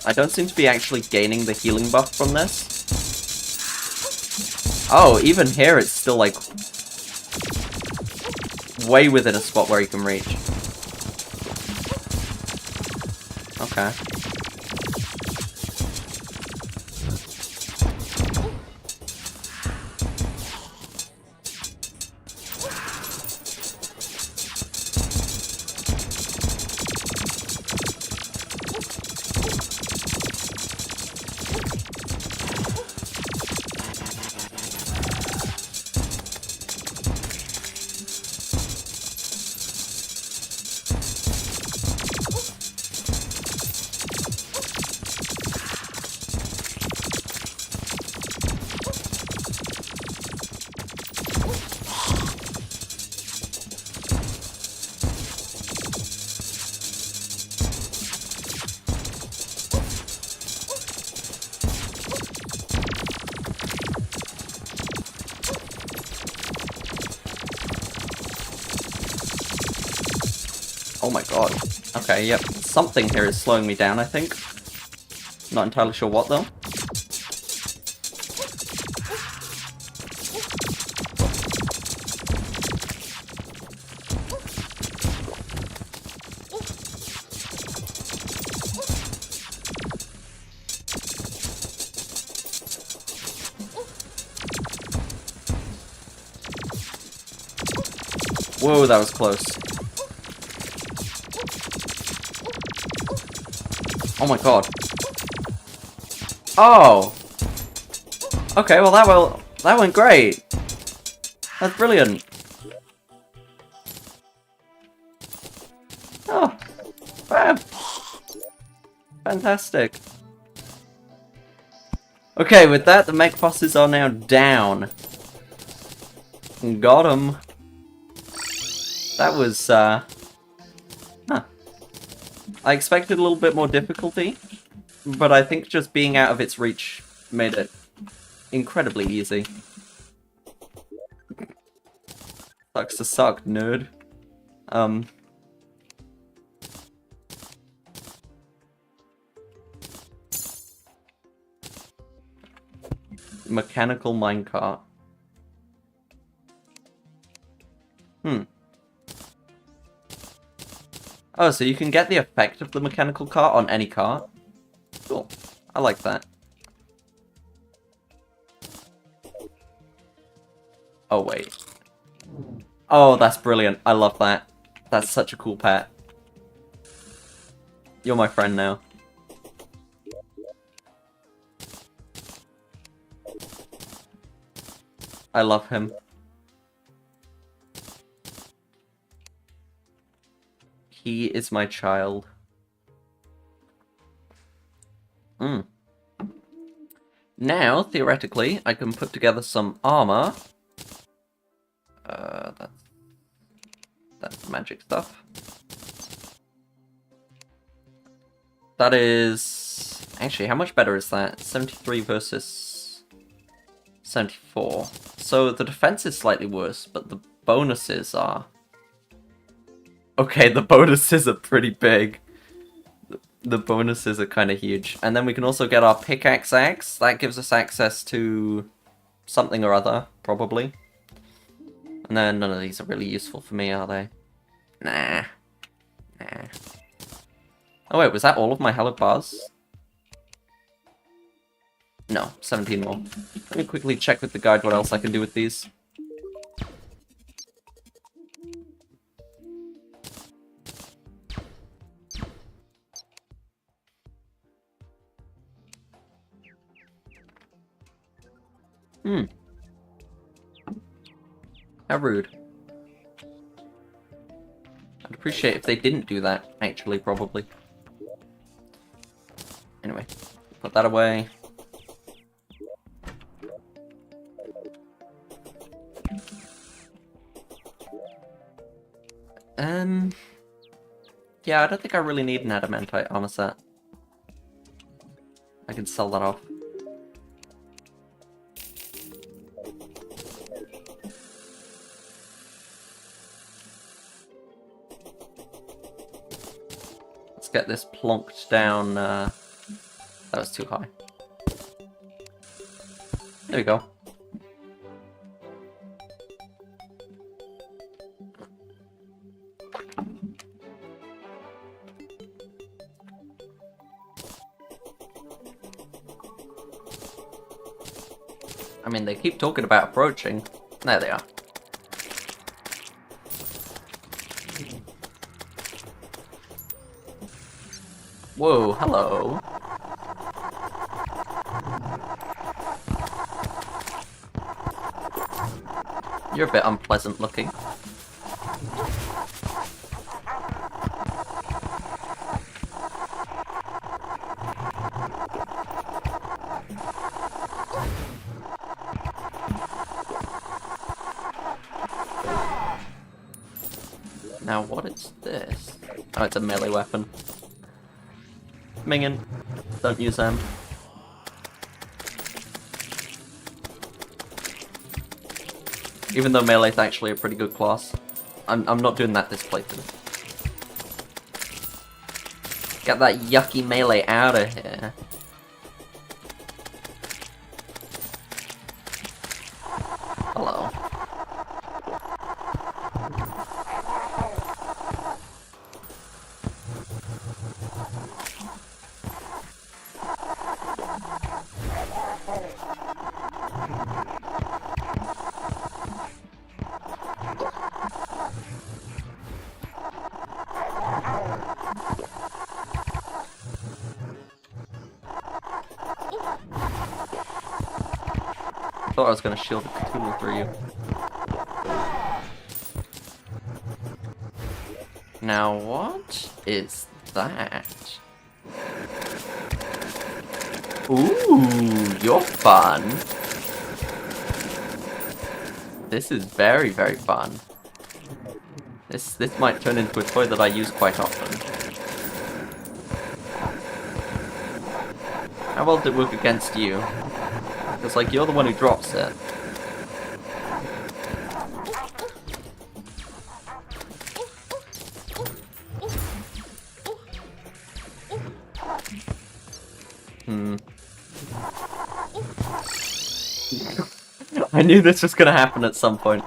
I don't seem to be actually gaining the healing buff from this. Oh, even here it's still like way within a spot where he can reach. Okay. Oh my god. Okay, yep. Something here is slowing me down, I think. Not entirely sure what, though. Whoa, that was close. Oh my god. Oh! Okay, well that went great. That's brilliant. Fantastic. Okay, with that, the mech bosses are now down. Got him. That was, huh. I expected a little bit more difficulty, but I think just being out of its reach made it incredibly easy. Sucks to suck, nerd. Mechanical minecart. Oh, so you can get the effect of the mechanical cart on any cart? Cool. I like that. Oh, wait. Oh, that's brilliant. I love that. That's such a cool pet. You're my friend now. I love him. He is my child. Now, theoretically, I can put together some armor. That's magic stuff. That is... Actually, how much better is that? 73 versus 74. So the defense is slightly worse, but the bonuses are... Okay, the bonuses are pretty big. The bonuses are kind of huge. And then we can also get our pickaxe axe. That gives us access to something or other, probably. And then none of these are really useful for me, are they? Nah. Nah. Oh wait, was that all of my hallowed bars? No, 17 more. Let me quickly check with the guide what else I can do with these. How rude. I'd appreciate if they didn't do that, actually, probably. Anyway, put that away. Yeah, I don't think I really need an Adamantite armor set. I can sell that off. Let's get this plonked down. That was too high. There we go. I mean, they keep talking about approaching. There they are. Whoa, hello. You're a bit unpleasant looking. Now, what is this? Oh, it's a melee weapon. Minion, don't use them. Even though melee's actually a pretty good class. I'm not doing that this playthrough. Get that yucky melee out of here. Hello. Thought I was gonna shield the Cthulhu through you. Now what is that? Ooh, you're fun. This is very, very fun. This might turn into a toy that I use quite often. How well did it work against you? Because, like, you're the one who drops it. I knew this was gonna happen at some point.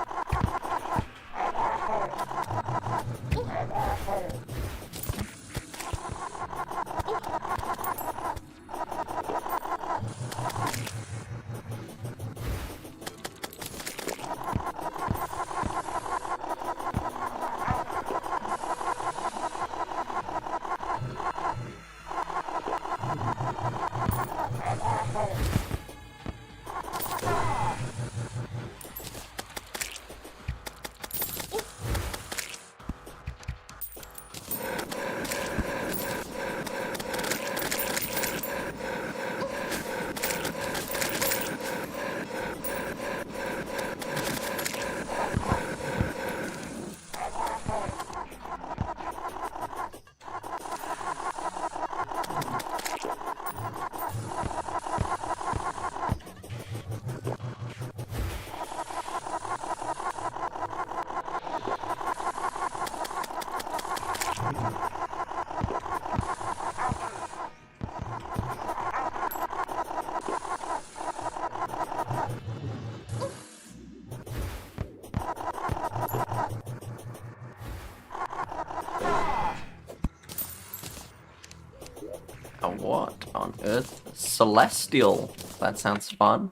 Oh, what on earth? Celestial. That sounds fun.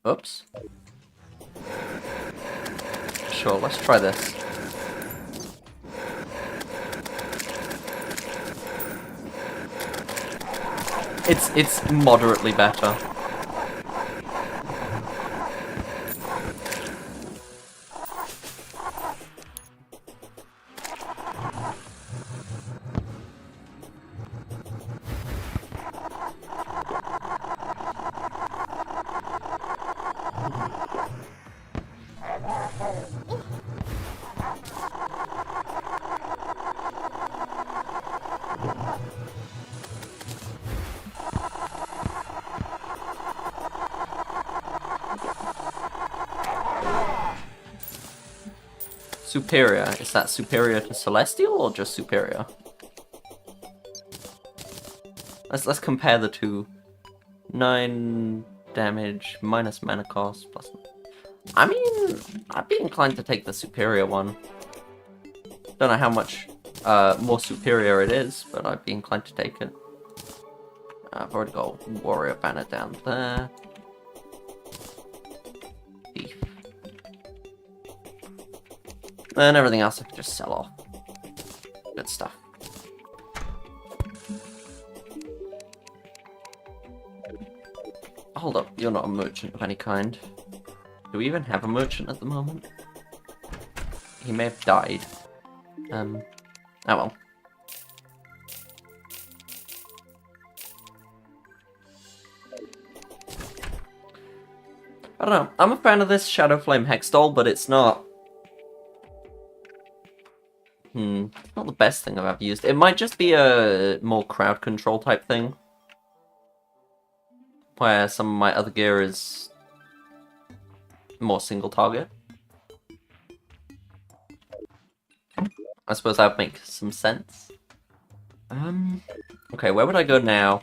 Oops. Sure, let's try this. It's moderately better. Superior. Is that superior to Celestial or just superior? Let's compare the two. 9 damage minus mana cost plus. I mean, I'd be inclined to take the superior one. Don't know how much more superior it is, but I'd be inclined to take it. I've already got warrior banner down there. Thief. And everything else I can just sell off. Good stuff. Hold up, you're not a merchant of any kind. Do we even have a merchant at the moment? He may have died. Oh well. I don't know, I'm a fan of this Shadow Flame Hex doll, but it's not... not the best thing I've ever used. It might just be a more crowd control type thing. Where some of my other gear is more single target. I suppose that would make some sense. Okay, where would I go now?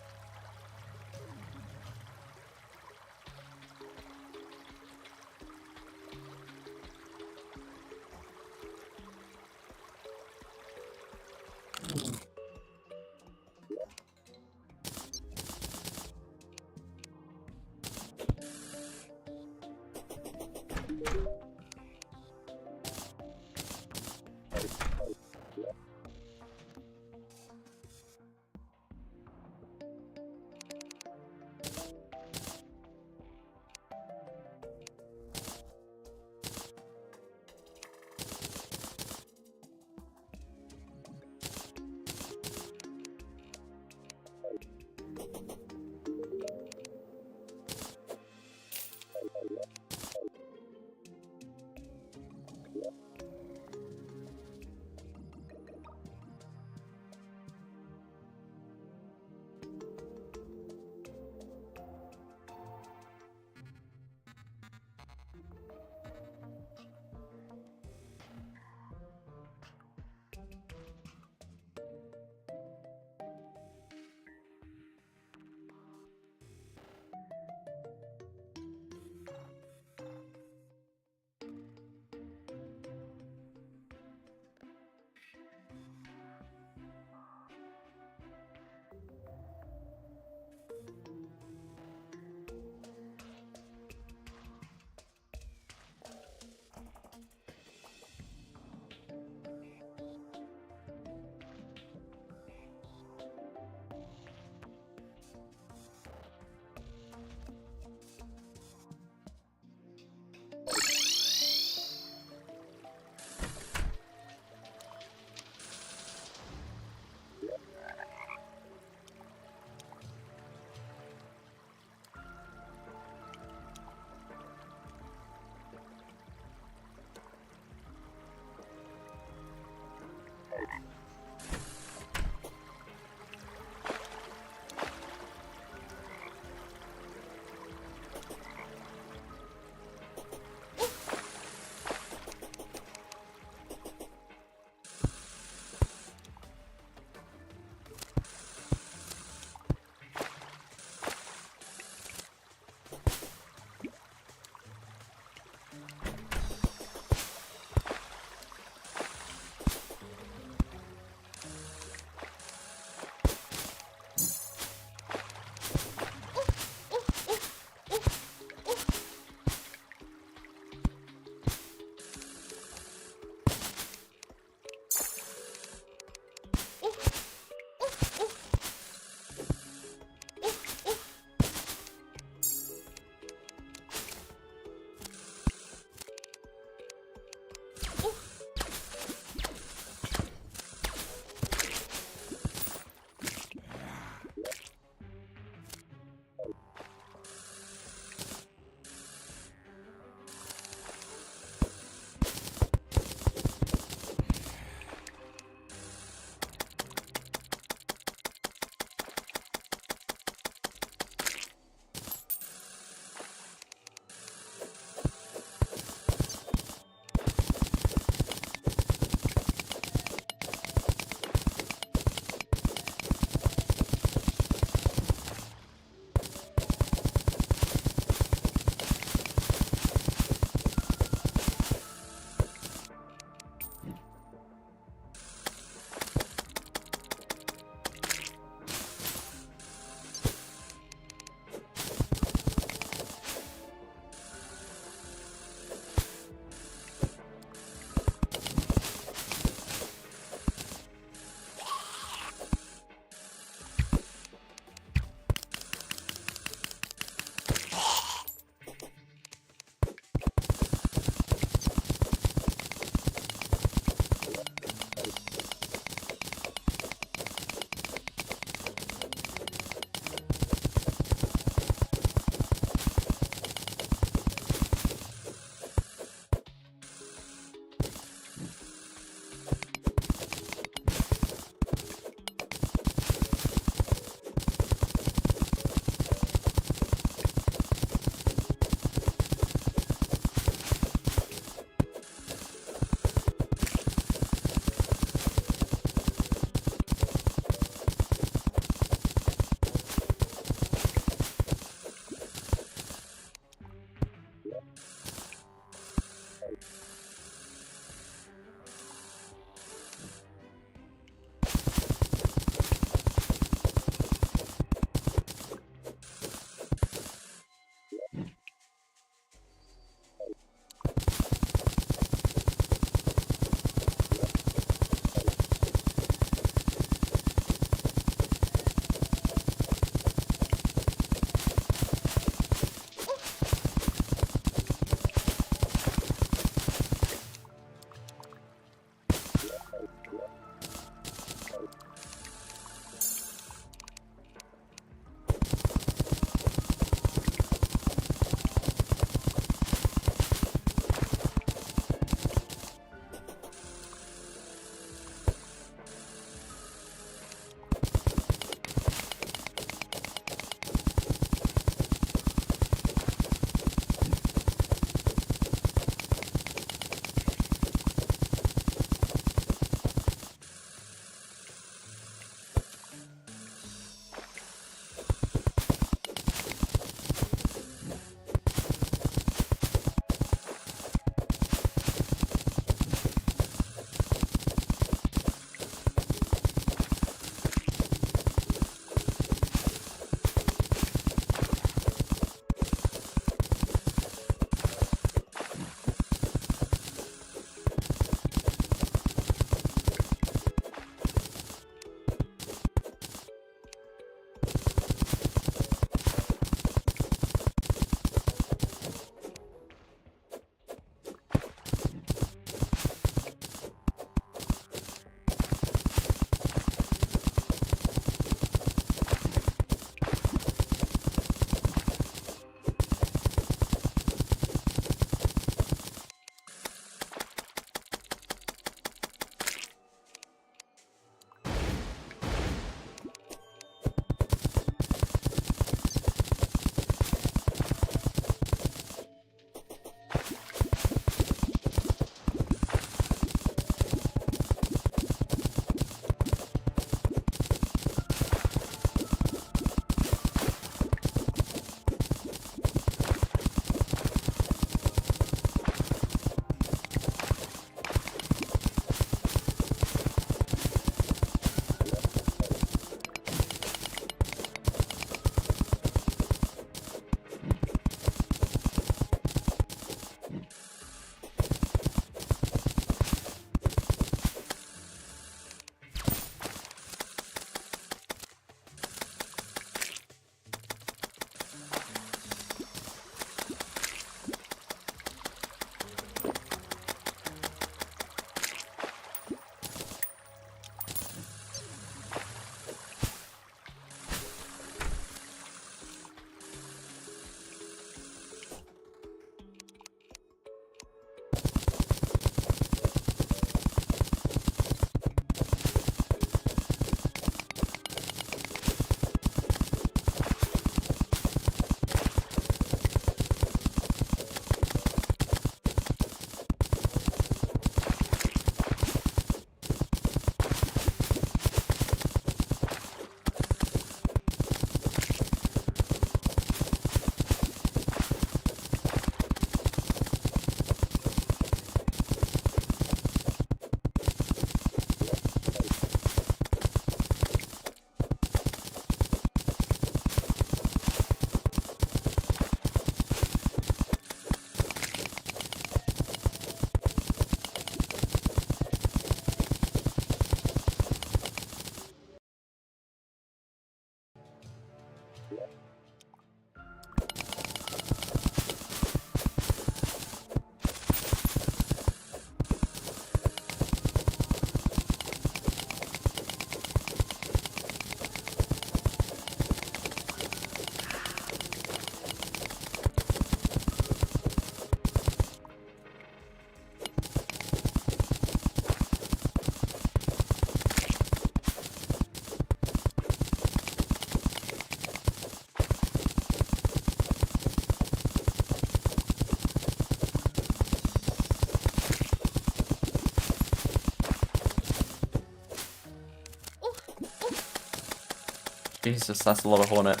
Jesus, that's a lot of hornet.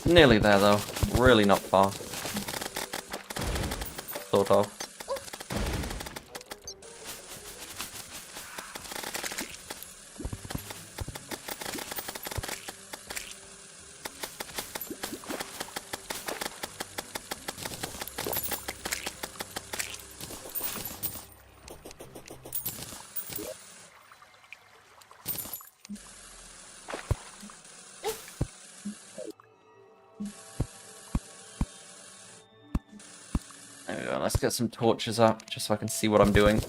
Nearly there though. Really not far. Sort of. There we go, let's get some torches up, just so I can see what I'm doing.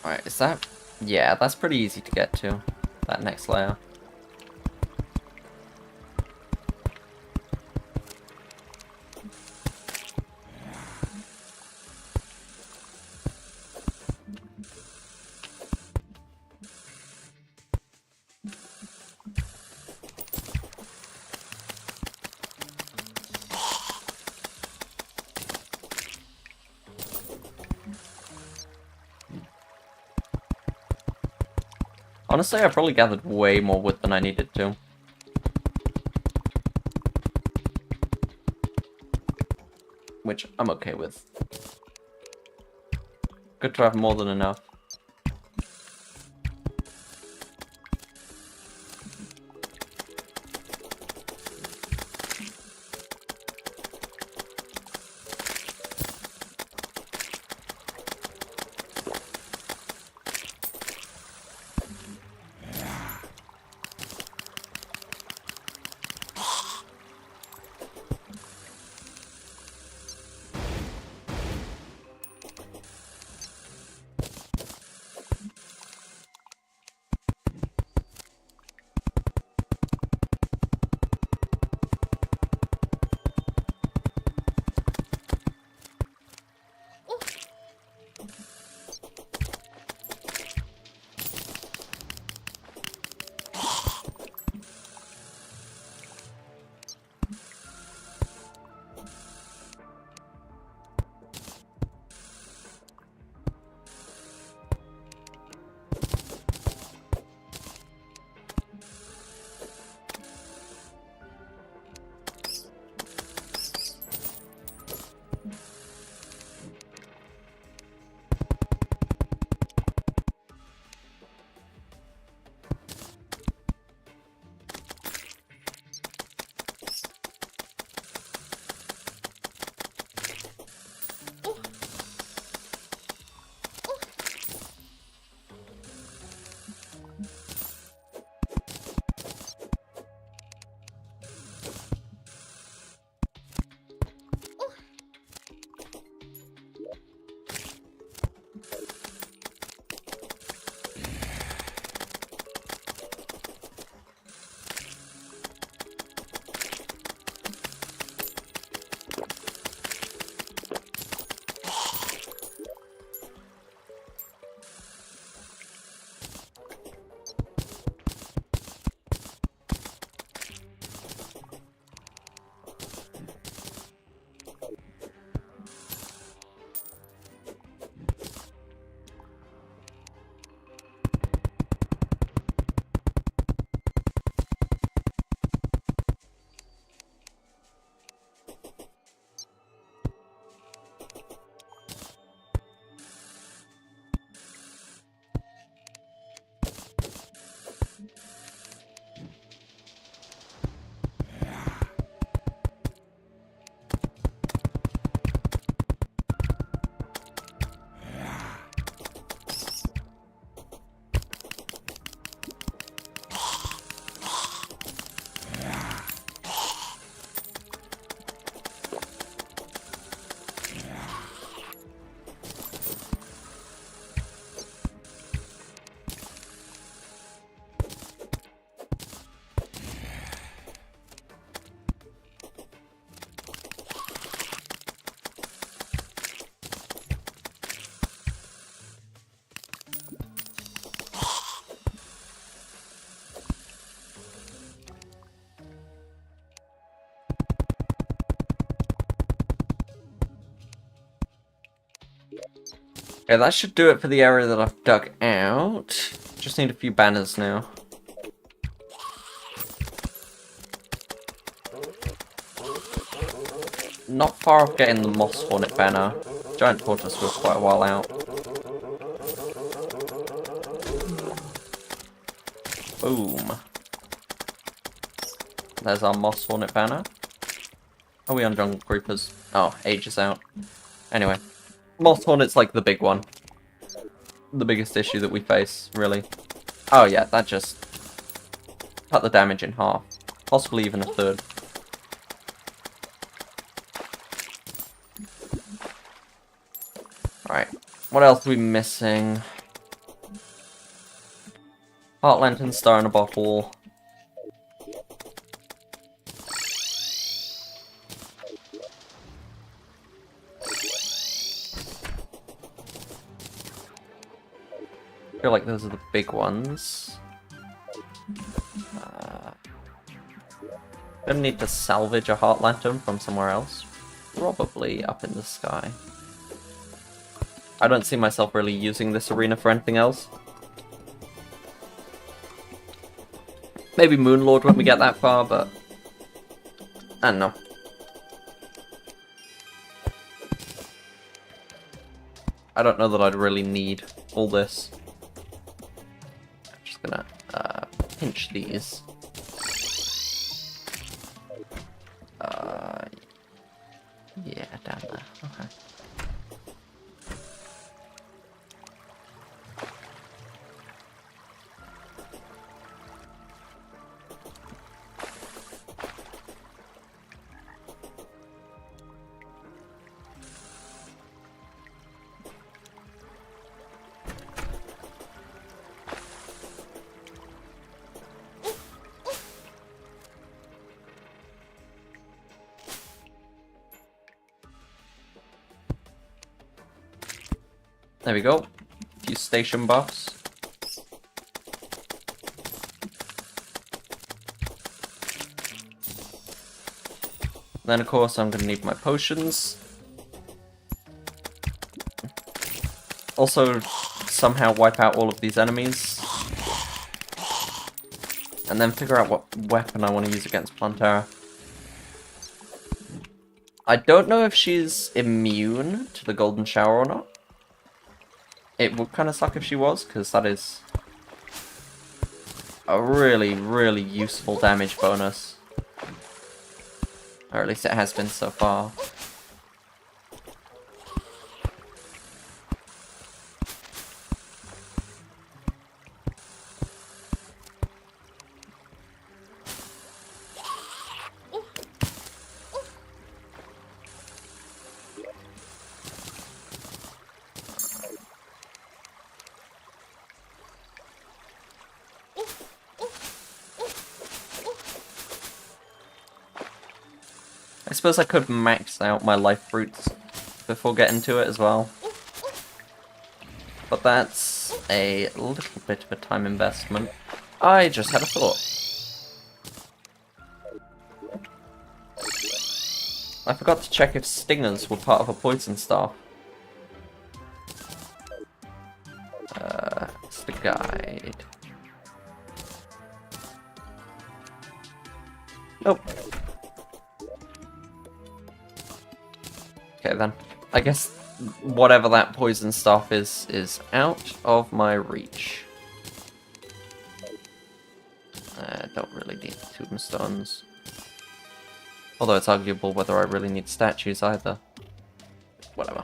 Alright, is that... Yeah, that's pretty easy to get to, that next layer. Honestly, I probably gathered way more wood than I needed to. Which I'm okay with. Good to have more than enough. Okay, that should do it for the area that I've dug out. Just need a few banners now. Not far off getting the Moss Hornet banner. Giant Tortoise was quite a while out. Boom. There's our Moss Hornet banner. Are we on Jungle Creepers? Oh, ages out. Anyway. Moss Hornet's like the big one. The biggest issue that we face, really. Oh yeah, that just cut the damage in half. Possibly even a third. Alright. What else are we missing? Heart Lantern, Star in a Bottle. I feel like those are the big ones. Gonna need to salvage a Heart Lantern from somewhere else. Probably up in the sky. I don't see myself really using this arena for anything else. Maybe Moonlord when we get that far, but I don't know. I don't know that I'd really need all this. I'm just gonna pinch these. Yeah, down there. Okay. There we go. A few station buffs. Then of course I'm gonna need my potions. Also somehow wipe out all of these enemies. And then figure out what weapon I want to use against Plantera. I don't know if she's immune to the Golden Shower or not. It would kind of suck if she was, because that is a really, really useful damage bonus. Or at least it has been so far. I suppose I could max out my life fruits before getting to it as well. But that's a little bit of a time investment. I just had a thought. I forgot to check if stingers were part of a poison staff. It's the guide. Nope. Okay then. I guess whatever that poison stuff is out of my reach. Don't really need tombstones. Although it's arguable whether I really need statues either. Whatever.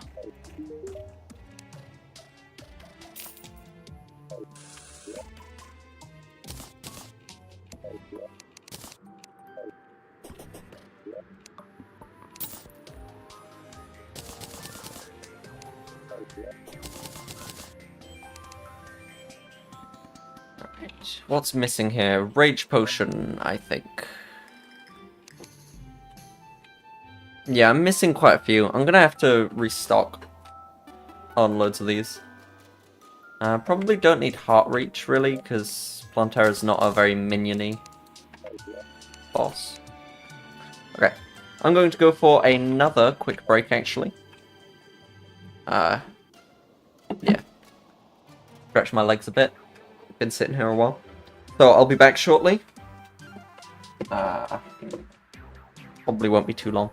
Alright, what's missing here? Rage potion, I think. Yeah, I'm missing quite a few. I'm gonna have to restock on loads of these. Probably don't need Heart Reach, really, because Plantera's not a very minion-y boss. Okay, I'm going to go for another quick break, actually. Yeah. Stretch my legs a bit. Been sitting here a while. So I'll be back shortly. Probably won't be too long.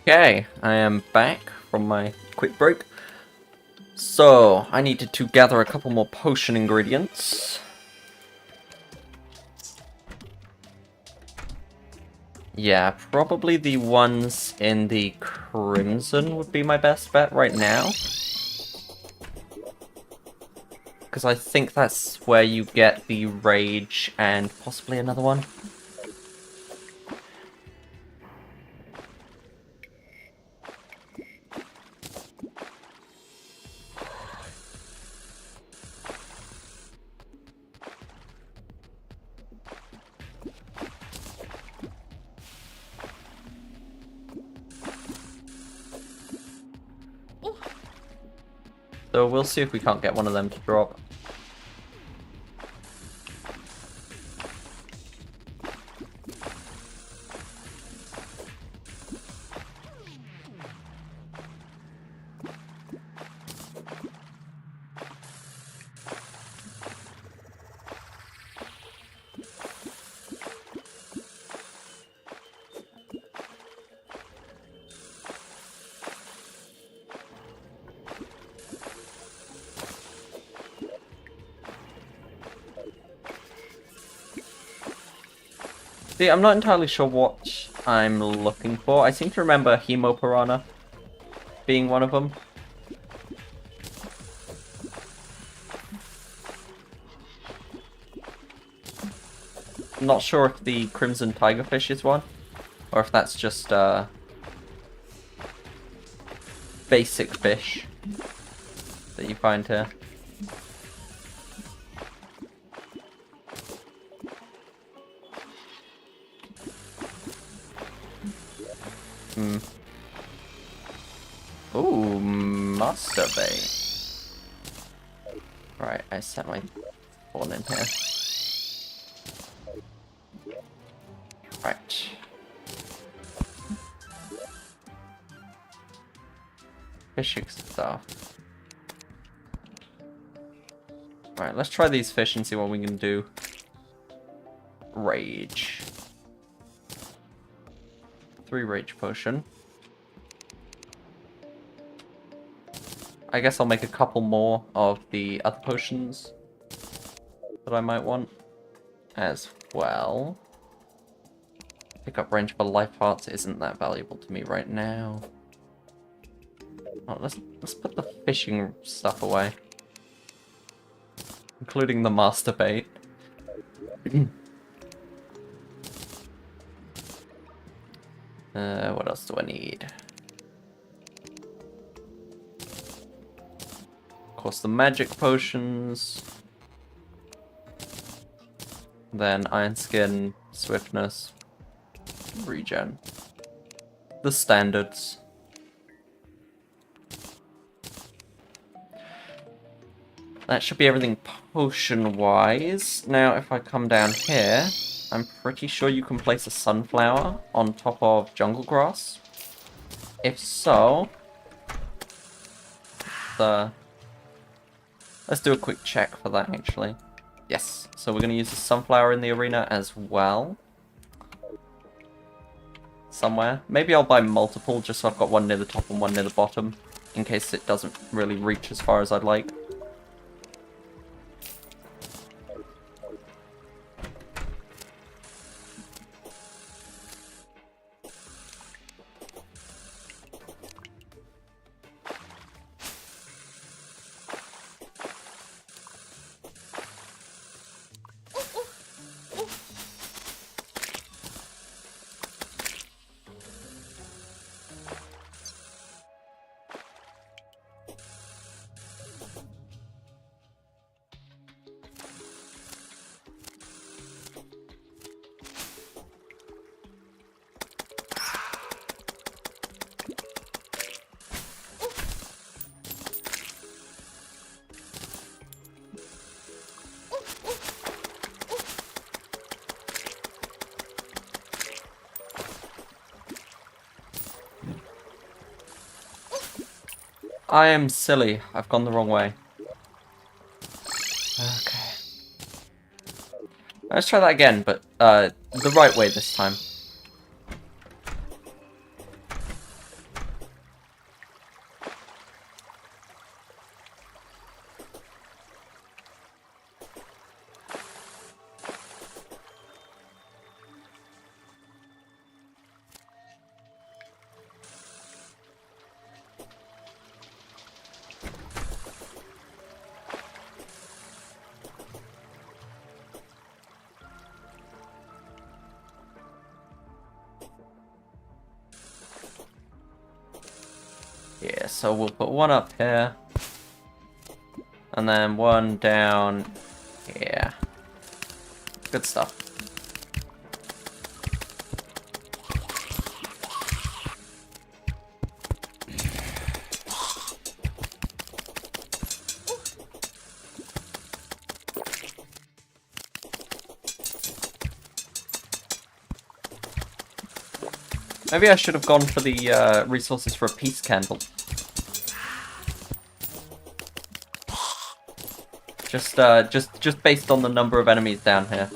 Okay, I am back from my quick break. So, I needed to gather a couple more potion ingredients. Yeah, probably the ones in the Crimson would be my best bet right now. Because I think that's where you get the Rage and possibly another one. So we'll see if we can't get one of them to drop. See, I'm not entirely sure what I'm looking for. I seem to remember Hemopiranha being one of them. I'm not sure if the Crimson Tigerfish is one, or if that's just basic fish that you find here. Ooh, masturbate. Right, I set my one in here. Right. Fishing stuff. Right, let's try these fish and see what we can do. Rage. 3 rage potion. I guess I'll make a couple more of the other potions that I might want as well. Pick up range for life hearts isn't that valuable to me right now. Oh, let's put the fishing stuff away, including the master bait. What else do I need? Of course, the magic potions. Then iron skin, swiftness, regen. The standards. That should be everything potion-wise. Now, if I come down here, I'm pretty sure you can place a sunflower on top of jungle grass. If so, let's do a quick check for that, actually. Yes, so we're going to use the sunflower in the arena as well. Somewhere. Maybe I'll buy multiple, just so I've got one near the top and one near the bottom, in case it doesn't really reach as far as I'd like. I am silly. I've gone the wrong way. Okay. Let's try that again, but the right way this time. Yeah, so we'll put one up here. And then one down here. Good stuff. Maybe I should have gone for the resources for a peace candle. Just based on the number of enemies down here.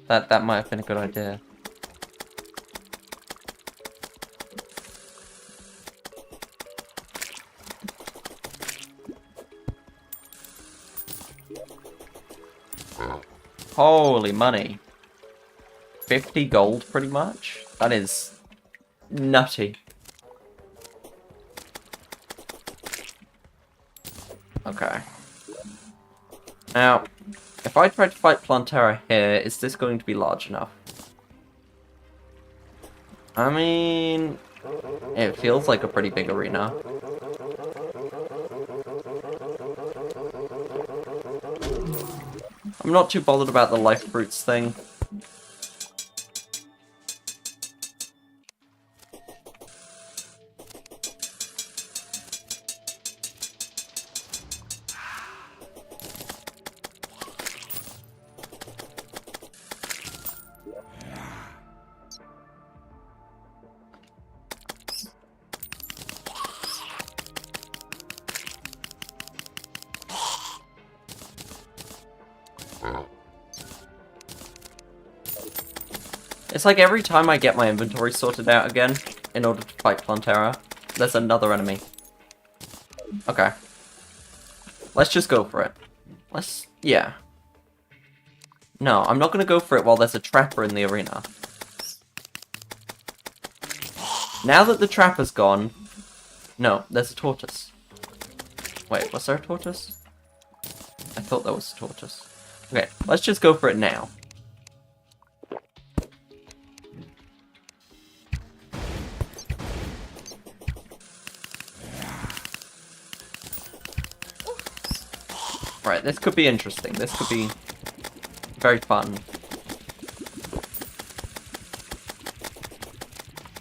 That might have been a good idea. Holy money. 50 gold, pretty much? That is nutty. Okay. Now, if I try to fight Plantera here, is this going to be large enough? I mean, it feels like a pretty big arena. I'm not too bothered about the life fruits thing. It's like every time I get my inventory sorted out again, in order to fight Plantera, there's another enemy. Okay. Let's just go for it. Yeah. No, I'm not gonna go for it while there's a trapper in the arena. Now that the trapper's gone... No, there's a tortoise. Wait, was there a tortoise? I thought there was a tortoise. Okay, let's just go for it now. Right, this could be interesting. This could be very fun.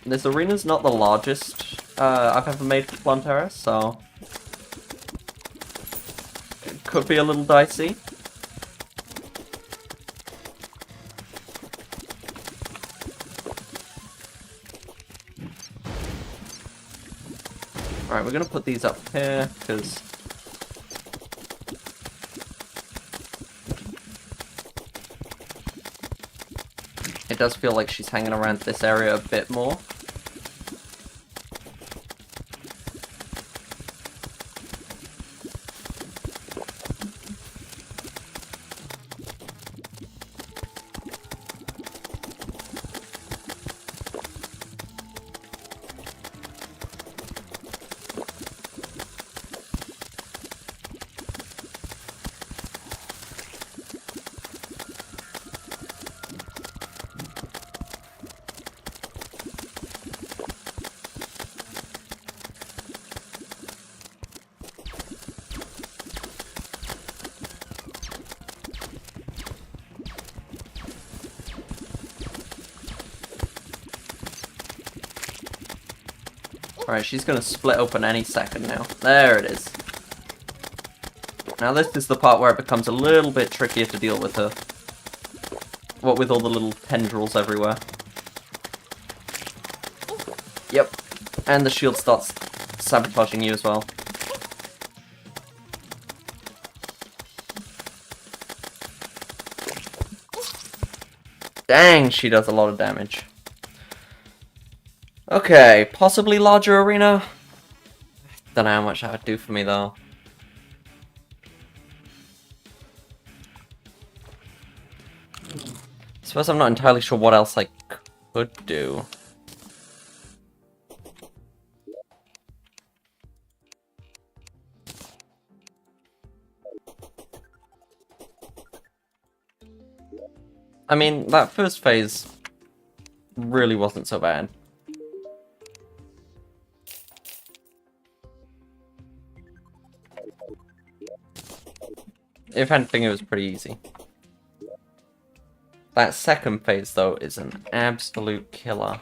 This arena's not the largest I've ever made for Plantera, so it could be a little dicey. Alright, we're gonna put these up here, because it does feel like she's hanging around this area a bit more. Alright, she's gonna split open any second now. There it is. Now this is the part where it becomes a little bit trickier to deal with her. What with all the little tendrils everywhere. Yep. And the shield starts sabotaging you as well. Dang, she does a lot of damage. Okay, possibly larger arena. Don't know how much that would do for me though. Suppose I'm not entirely sure what else I could do. I mean, that first phase really wasn't so bad. If anything, it was pretty easy. That second phase, though, is an absolute killer.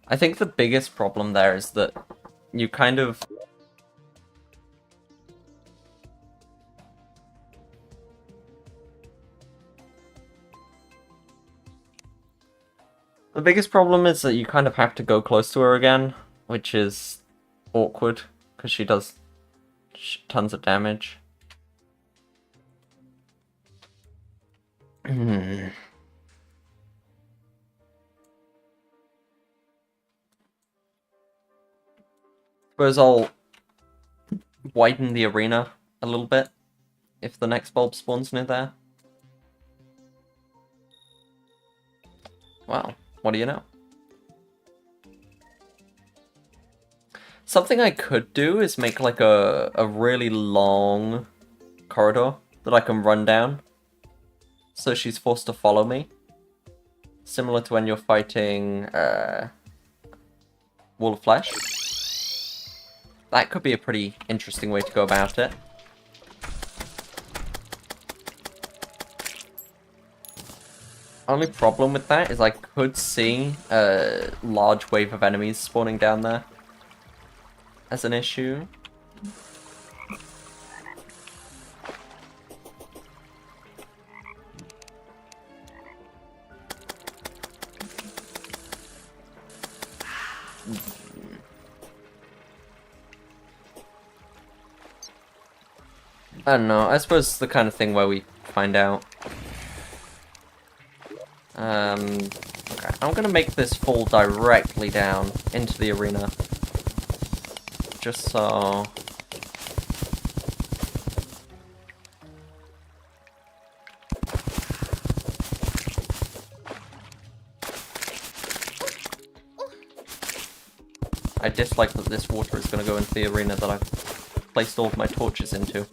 I think the biggest problem there is that you kind of... The biggest problem is that you kind of have to go close to her again, which is awkward, because she does tons of damage. Suppose I'll widen the arena a little bit if the next bulb spawns near there. Wow, what do you know? Something I could do is make like a really long corridor that I can run down. So she's forced to follow me. Similar to when you're fighting Wall of Flesh. That could be a pretty interesting way to go about it. Only problem with that is I could see a large wave of enemies spawning down there as an issue. I don't know, I suppose it's the kind of thing where we find out. Okay, I'm gonna make this fall directly down into the arena. Just so... I dislike that this water is gonna go into the arena that I've placed all of my torches into.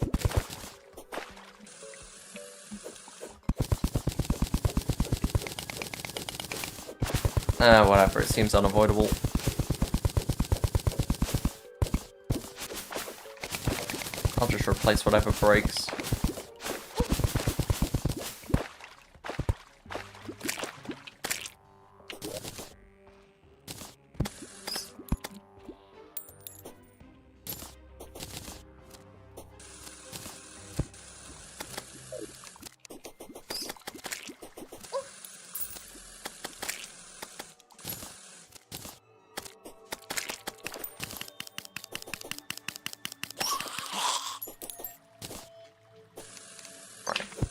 Whatever, it seems unavoidable. I'll just replace whatever breaks.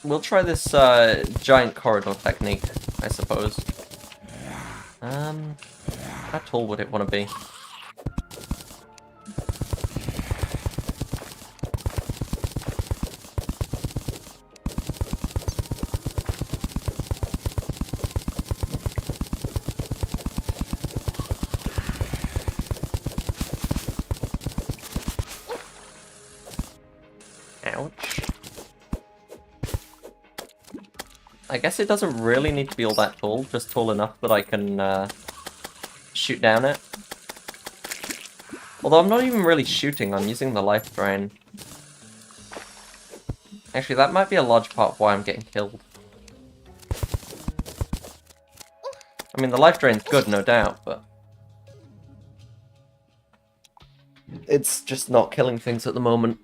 We'll try this giant corridor technique, I suppose. How tall would it want to be? Ouch. I guess it doesn't really need to be all that tall, just tall enough that I can shoot down it. Although I'm not even really shooting, I'm using the life drain. Actually, that might be a large part of why I'm getting killed. I mean, the life drain's good, no doubt, but... it's just not killing things at the moment.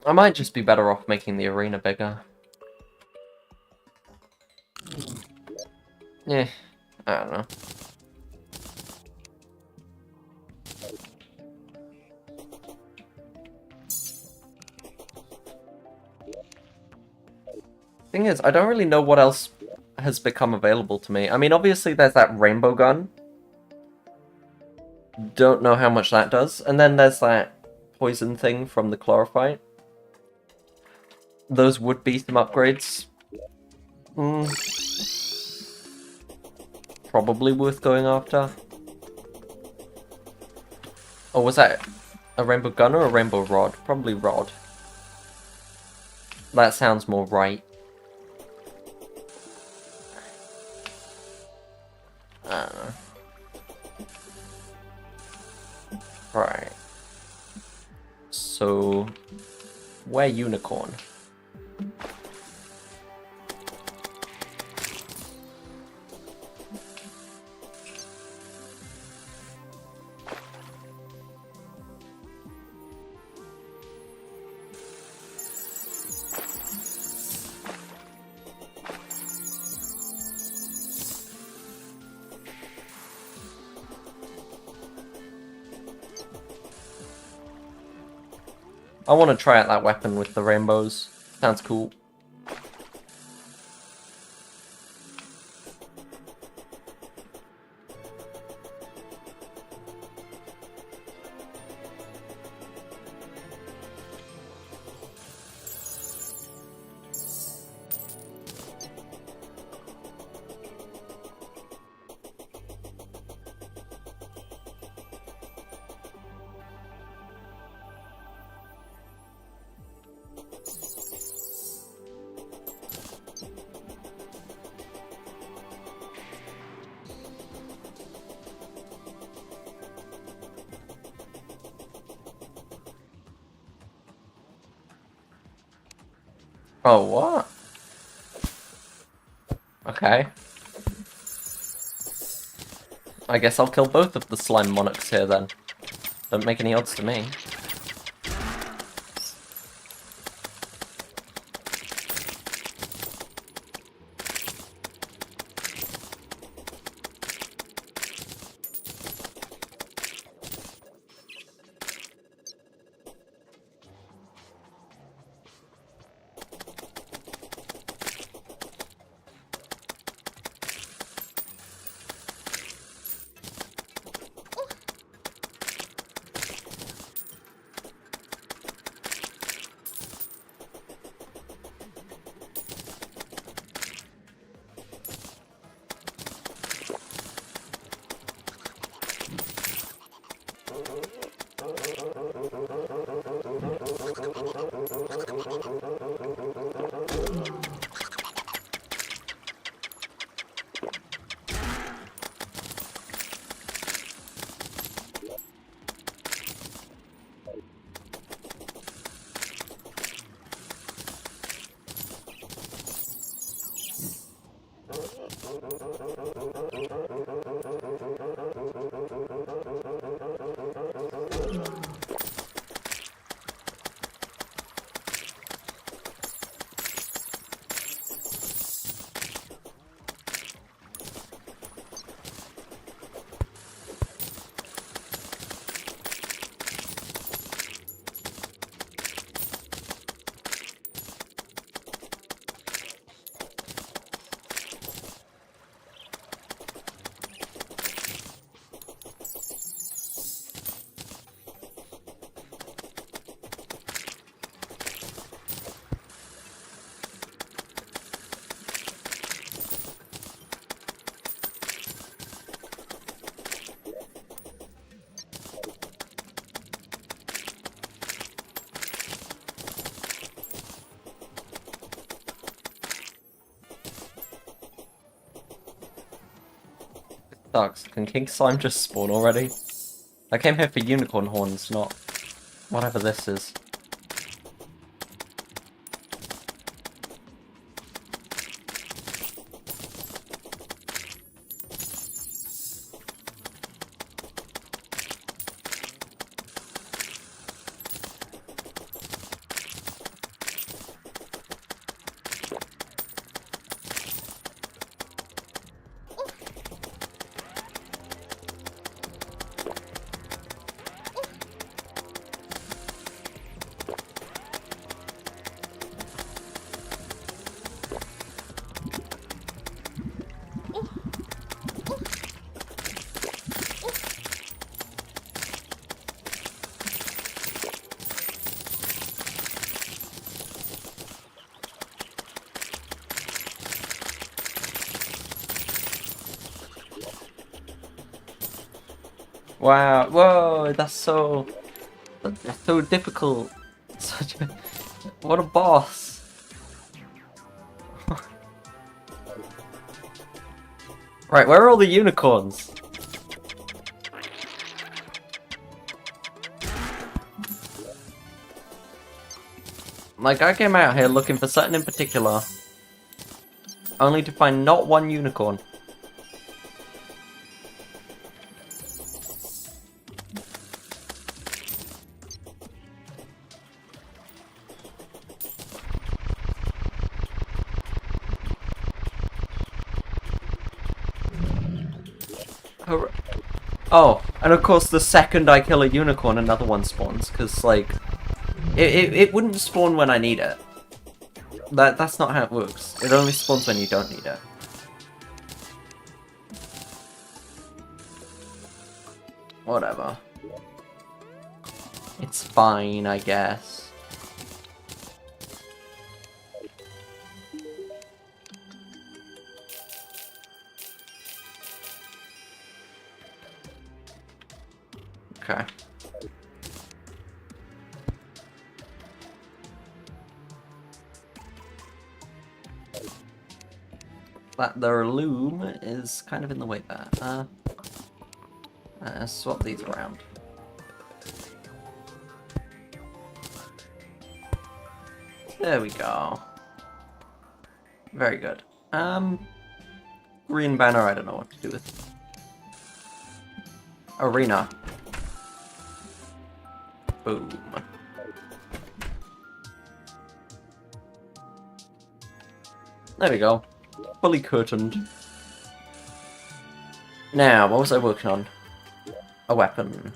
I might just be better off making the arena bigger. Yeah, I don't know. Thing is, I don't really know what else has become available to me. I mean, obviously there's that rainbow gun. Don't know how much that does. And then there's that poison thing from the chlorophyte. Those would be some upgrades. Probably worth going after. Oh, was that a rainbow gun or a rainbow rod? Probably rod. That sounds more right. I don't know. Right. So, where unicorn? I want to try out that weapon with the rainbows. Sounds cool. Oh, what? Okay. I guess I'll kill both of the slime monarchs here then. Don't make any odds to me. Sucks. Can King Slime just spawn already? I came here for unicorn horns, not whatever this is. Wow, whoa, that's so difficult. Such a, what a boss. Right, where are all the unicorns? Like, I came out here looking for something in particular, only to find not one unicorn. Oh, and of course the second I kill a unicorn, another one spawns, because, like, it wouldn't spawn when I need it. That's not how it works. It only spawns when you don't need it. Whatever. It's fine, I guess. Okay. The loom is kind of in the way there. Swap these around. There we go. Very good. Green banner, I don't know what to do with. Arena. Boom. There we go. Fully curtained. Now, what was I working on? A weapon.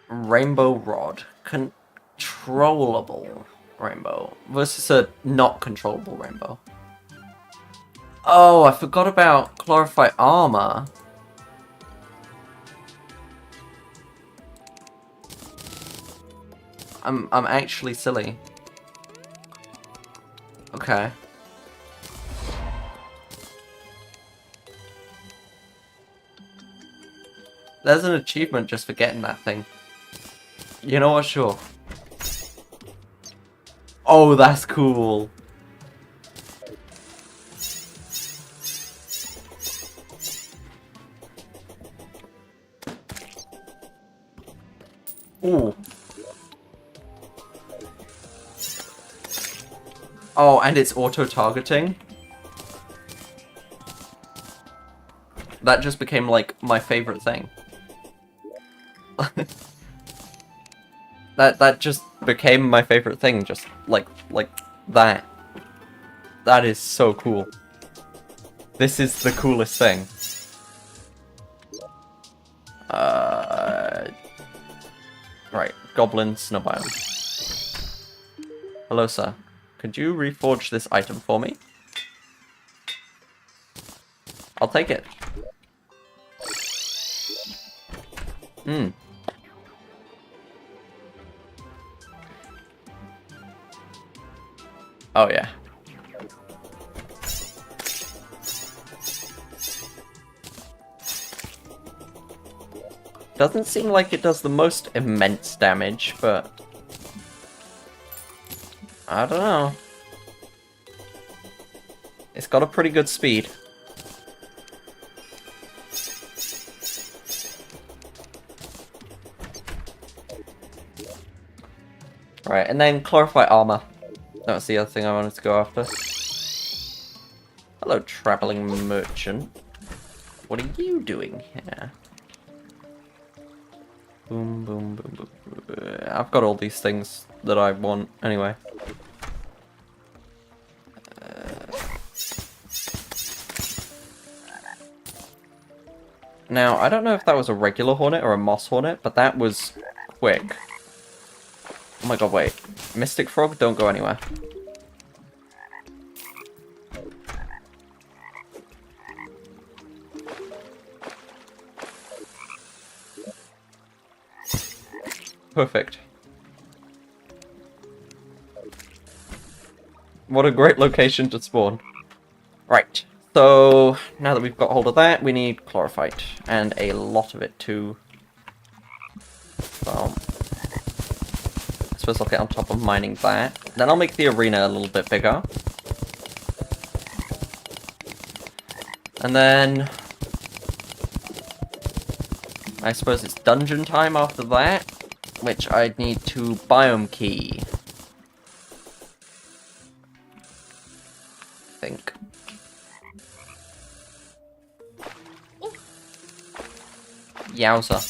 Rainbow rod. Controllable rainbow. Versus a not controllable rainbow. Oh, I forgot about chlorophyte armor. I'm actually silly. Okay. There's an achievement just for getting that thing. You know what? Sure. Oh, that's cool. Ooh. Oh, and it's auto-targeting. that just became, like, my favorite thing. That just became my favorite thing, just like that. That is so cool. This is the coolest thing. Right, Goblin Snow Biome. Hello, sir. Could you reforge this item for me? I'll take it. Hmm. Oh, yeah. Doesn't seem like it does the most immense damage, but... I don't know. It's got a pretty good speed. Right, and then Chlorophyte Armor. That was the other thing I wanted to go after. Hello, traveling merchant. What are you doing here? Boom, boom, boom, boom, boom. I've got all these things that I want anyway. Now, I don't know if that was a regular hornet or a moss hornet, but that was quick. Oh my god, wait. Mystic Frog, don't go anywhere. Perfect. What a great location to spawn. Right, so now that we've got hold of that, we need chlorophyte, and a lot of it too. So, I suppose I'll get on top of mining that. Then I'll make the arena a little bit bigger. And then... I suppose it's dungeon time after that, which I'd need to biome key. I think. Yowza.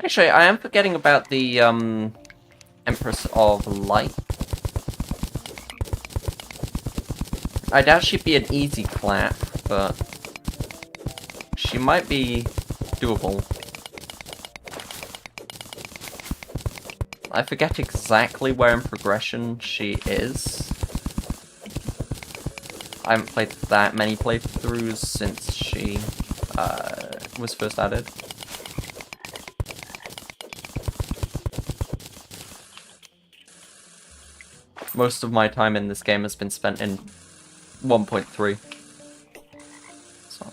Actually, I am forgetting about the, Empress of Light. I doubt she'd be an easy clap, but she might be doable. I forget exactly where in progression she is. I haven't played that many playthroughs since she was first added. Most of my time in this game has been spent in 1.3. So.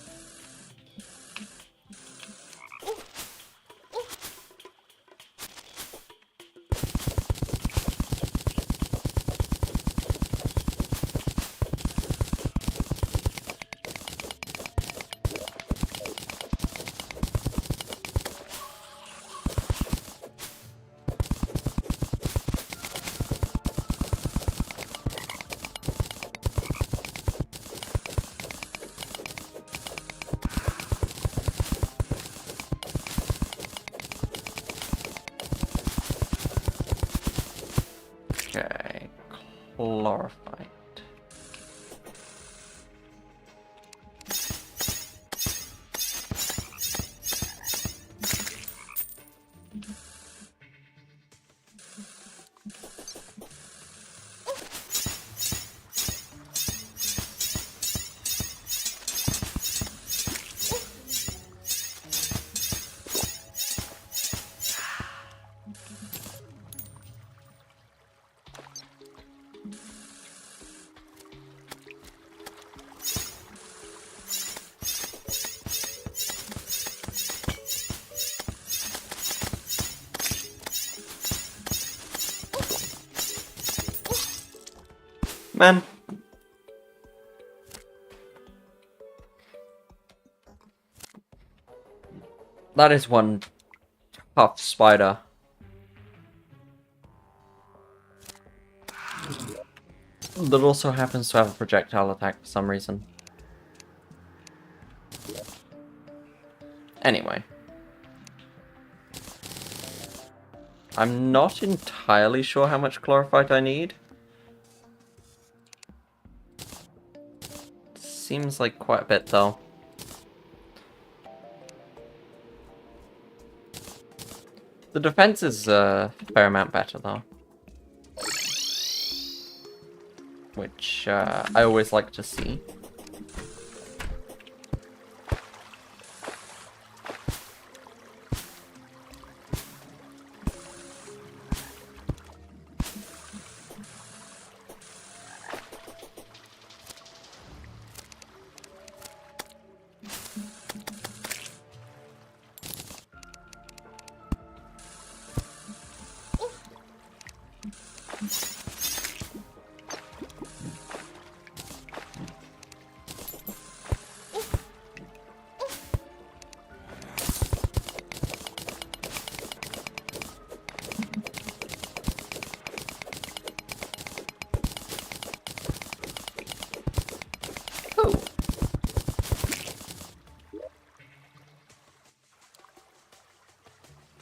Okay, chlorophyte. Man. That is one tough spider. that also happens to have a projectile attack for some reason. Anyway. I'm not entirely sure how much chlorophyte I need. Seems like quite a bit, though. The defense is a fair amount better, though. Which I always like to see.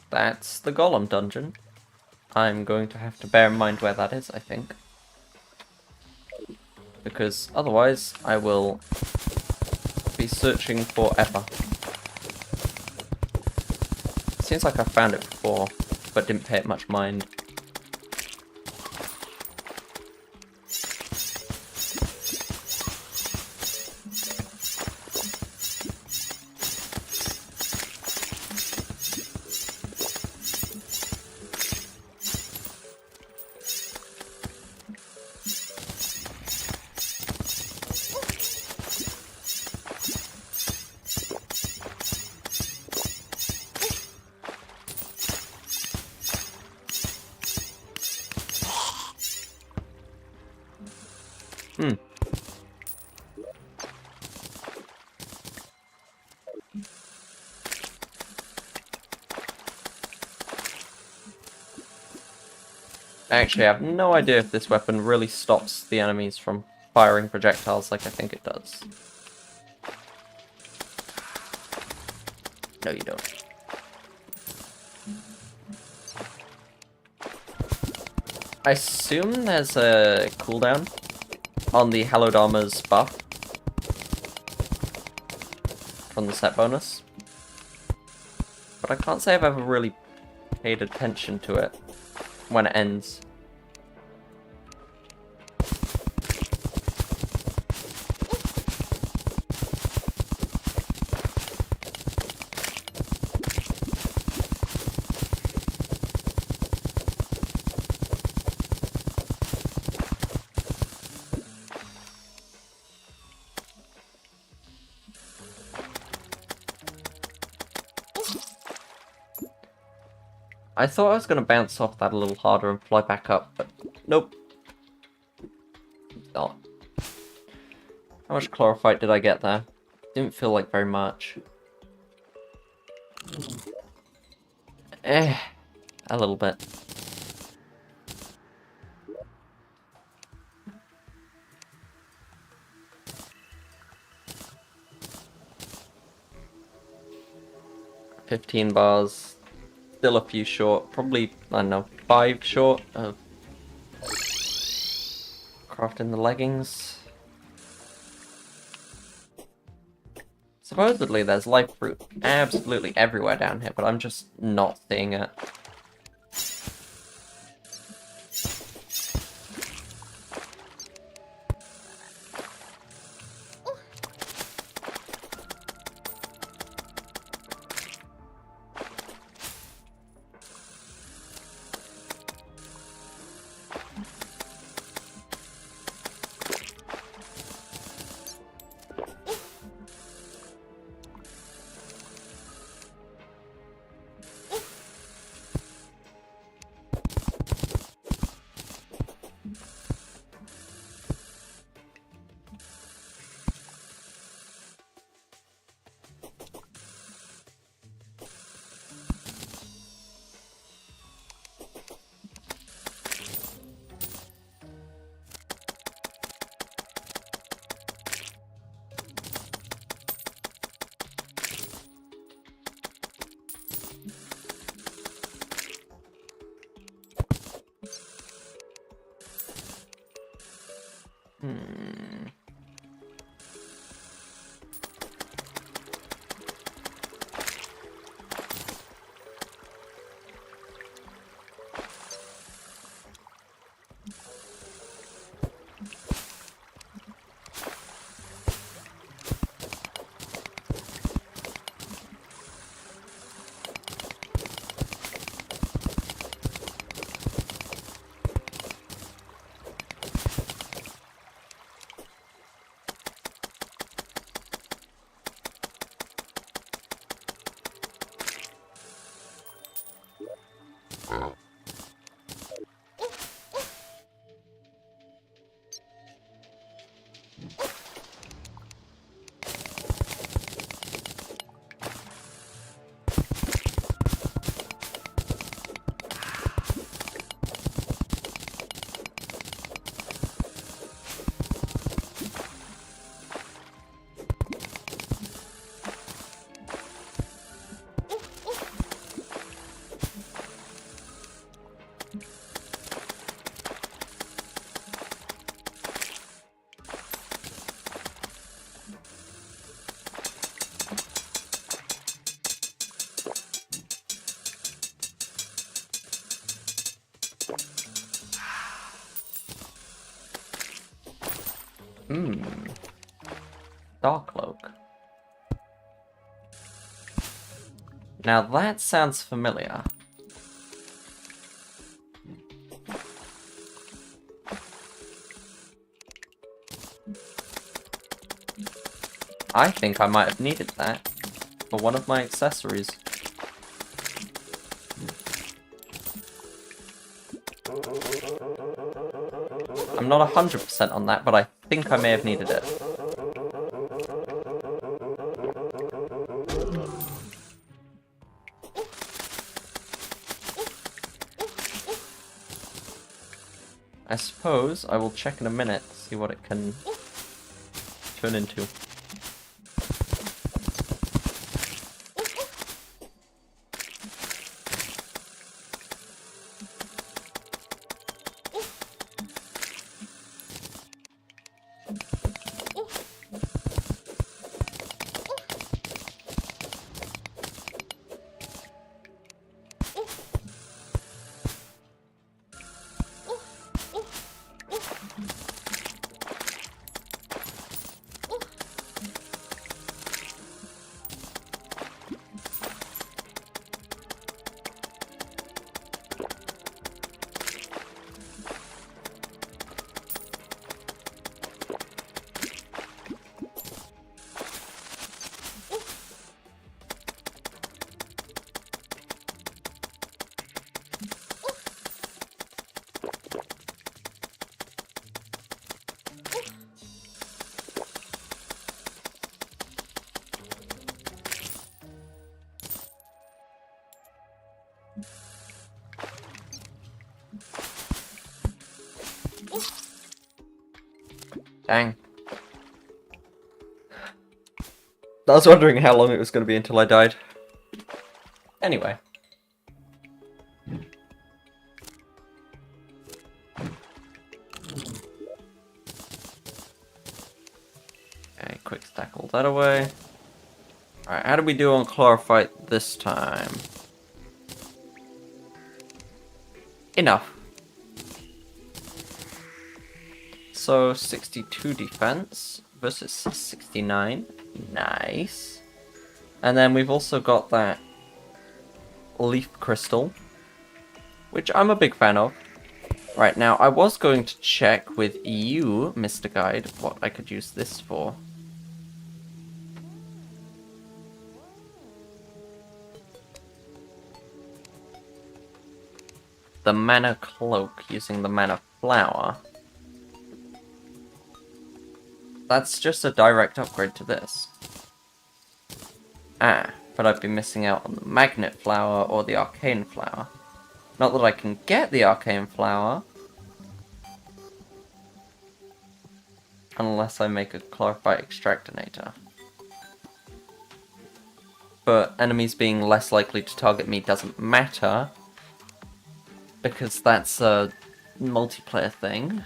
That's the Golem dungeon. I'm going to have to bear in mind where that is, I think. Because otherwise, I will be searching forever. Seems like I found it before, but didn't pay it much mind. Actually, I have no idea if this weapon really stops the enemies from firing projectiles like I think it does. No, you don't. I assume there's a cooldown on the Hallowed Armor's buff from the set bonus, but I can't say I've ever really paid attention to it when it ends. I thought I was going to bounce off that a little harder and fly back up, but nope. Oh. How much chlorophyte did I get there? Didn't feel like very much. A little bit. $15 bars. Still a few short, probably, I don't know, 5 short of crafting the leggings. Supposedly there's life fruit absolutely everywhere down here, but I'm just not seeing it. Hmm. Hmm. Darkcloak. Now that sounds familiar. I think I might have needed that for one of my accessories. I'm not 100% on that, but I think I may have needed it. I suppose I will check in a minute to see what it can turn into. Dang. I was wondering how long it was going to be until I died. Anyway. Okay, quick stack all that away. Alright, how did we do on chlorophyte this time? Enough. So, 62 defense versus 69. Nice. And then we've also got that leaf crystal, which I'm a big fan of. Right, now I was going to check with you, Mr. Guide, what I could use this for. The mana cloak using the mana flower. That's just a direct upgrade to this. Ah, but I'd be missing out on the magnet flower or the arcane flower. Not that I can get the arcane flower. Unless I make a chlorophyte extractinator. But enemies being less likely to target me doesn't matter. Because that's a multiplayer thing.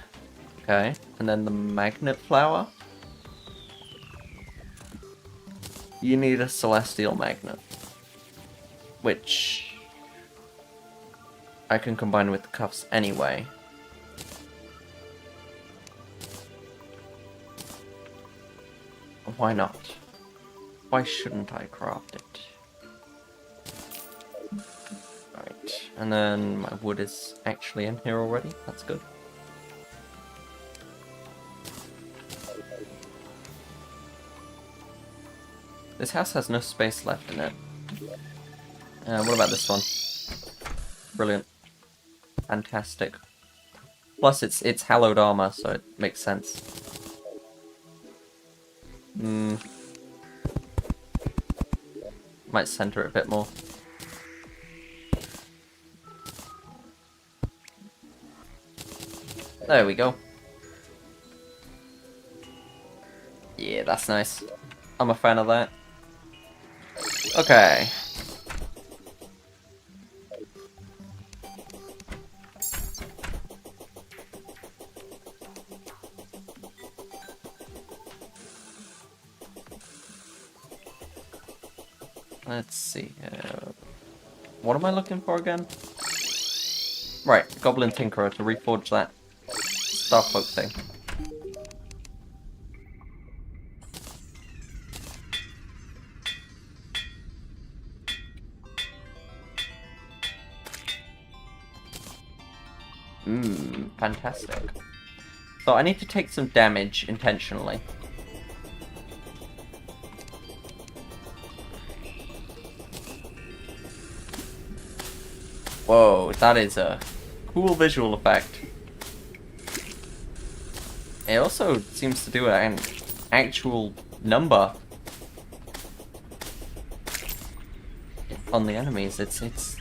Okay, and then the magnet flower. You need a celestial magnet, which I can combine with the cuffs anyway. Why not? Why shouldn't I craft it? Right, and then my wood is actually in here already. That's good. This house has no space left in it. What about this one? Brilliant. Fantastic. Plus, it's hallowed armor, so it makes sense. Might center it a bit more. There we go. Yeah, that's nice. I'm a fan of that. Okay. Let's see. What am I looking for again? Right, Goblin Tinkerer to reforge that Starfolk thing. Fantastic. So I need to take some damage intentionally. Whoa, that is a cool visual effect. It also seems to do an actual number on the enemies. It's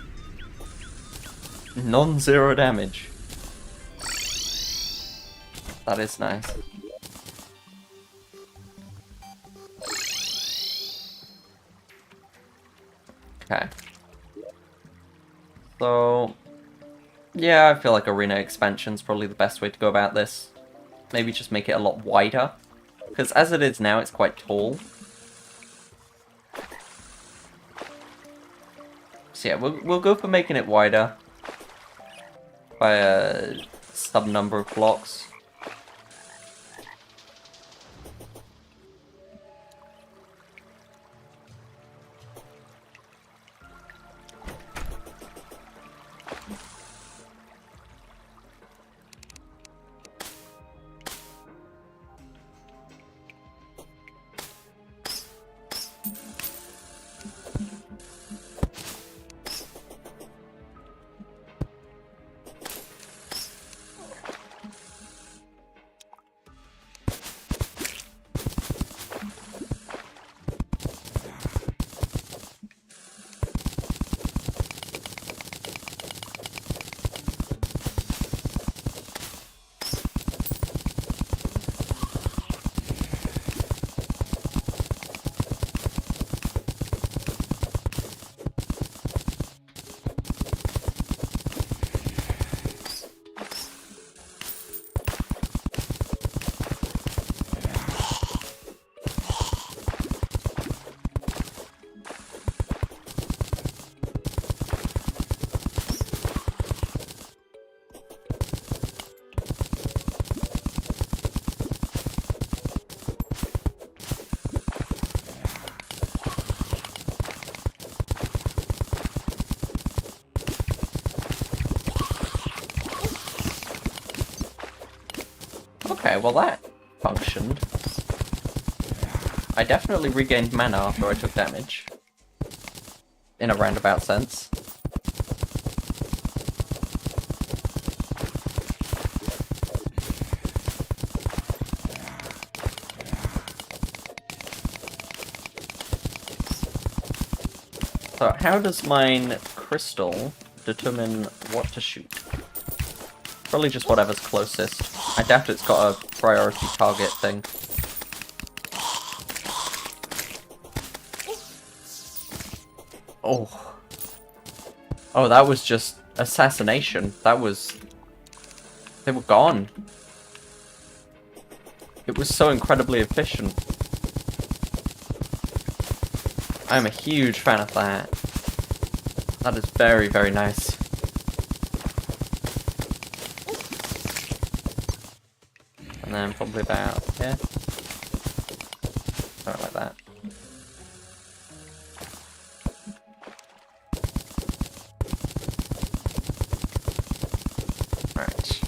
non-zero damage. That is nice. Okay. So, yeah, I feel like arena expansion's probably the best way to go about this. Maybe just make it a lot wider. Because as it is now, it's quite tall. So yeah, we'll go for making it wider. By a sub number of blocks. Okay, well that functioned. I definitely regained mana after I took damage. In a roundabout sense. So how does mine crystal determine what to shoot? Probably just whatever's closest. I doubt it's got a priority target thing. Oh. Oh, that was just assassination. That was... They were gone. It was so incredibly efficient. I'm a huge fan of that. That is very, very nice. And then probably about here. Something like that. Alright.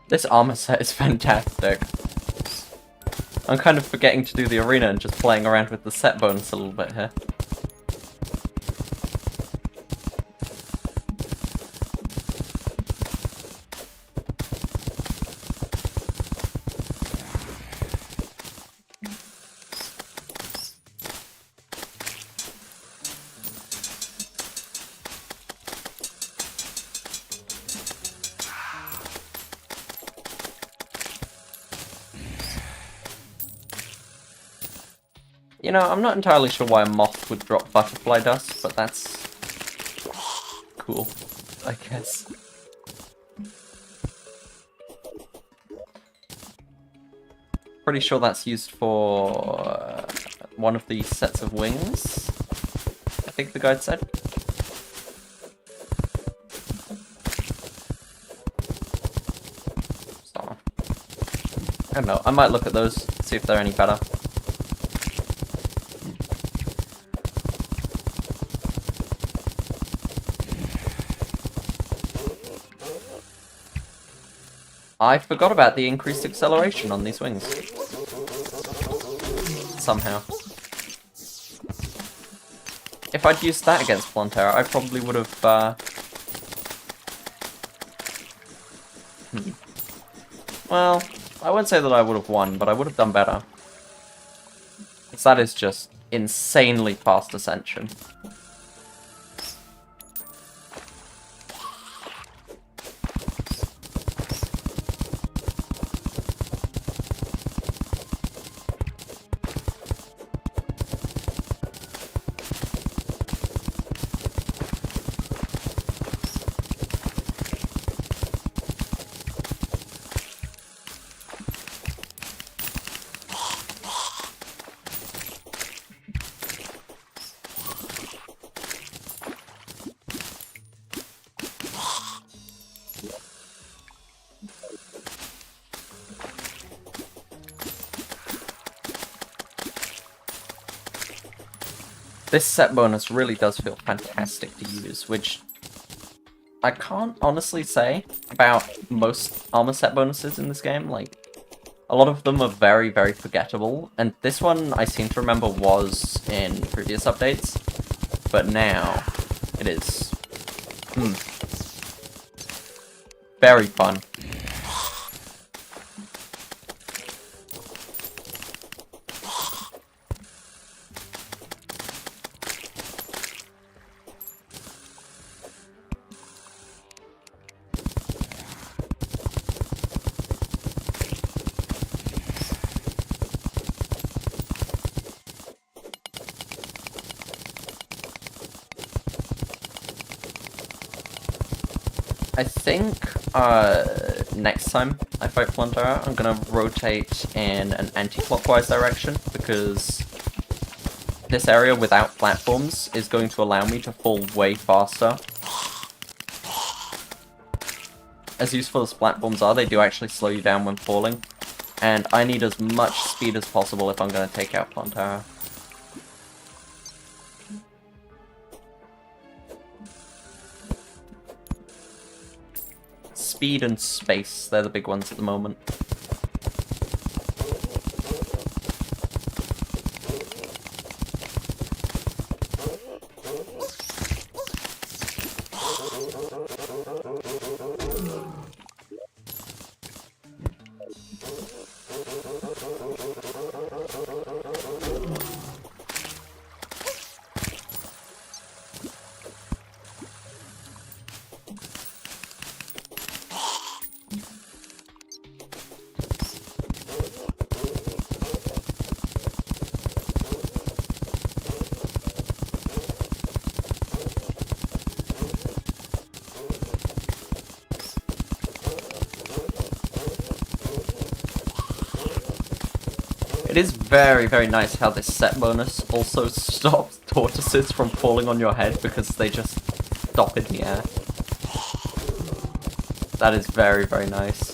This armor set is fantastic. I'm kind of forgetting to do the arena and just playing around with the set bonus a little bit here. You know, I'm not entirely sure why a moth would drop butterfly dust, but that's cool, I guess. Pretty sure that's used for one of the sets of wings, I think the guide said. So, I don't know, I might look at those, see if they're any better. I forgot about the increased acceleration on these wings. Somehow. If I'd used that against Plantera, I probably would have, Well, I wouldn't say that I would have won, but I would have done better. Because that is just insanely fast ascension. This set bonus really does feel fantastic to use, which I can't honestly say about most armor set bonuses in this game. Like, a lot of them are very, very forgettable, and this one I seem to remember was in previous updates, but now it is very fun. I think next time I fight Plantera, I'm gonna rotate in an anti-clockwise direction, because this area without platforms is going to allow me to fall way faster. As useful as platforms are, they do actually slow you down when falling. And I need as much speed as possible if I'm going to take out Pantera. Speed and space, they're the big ones at the moment. It is very, very nice how this set bonus also stops tortoises from falling on your head because they just stop in the air. That is very, very nice.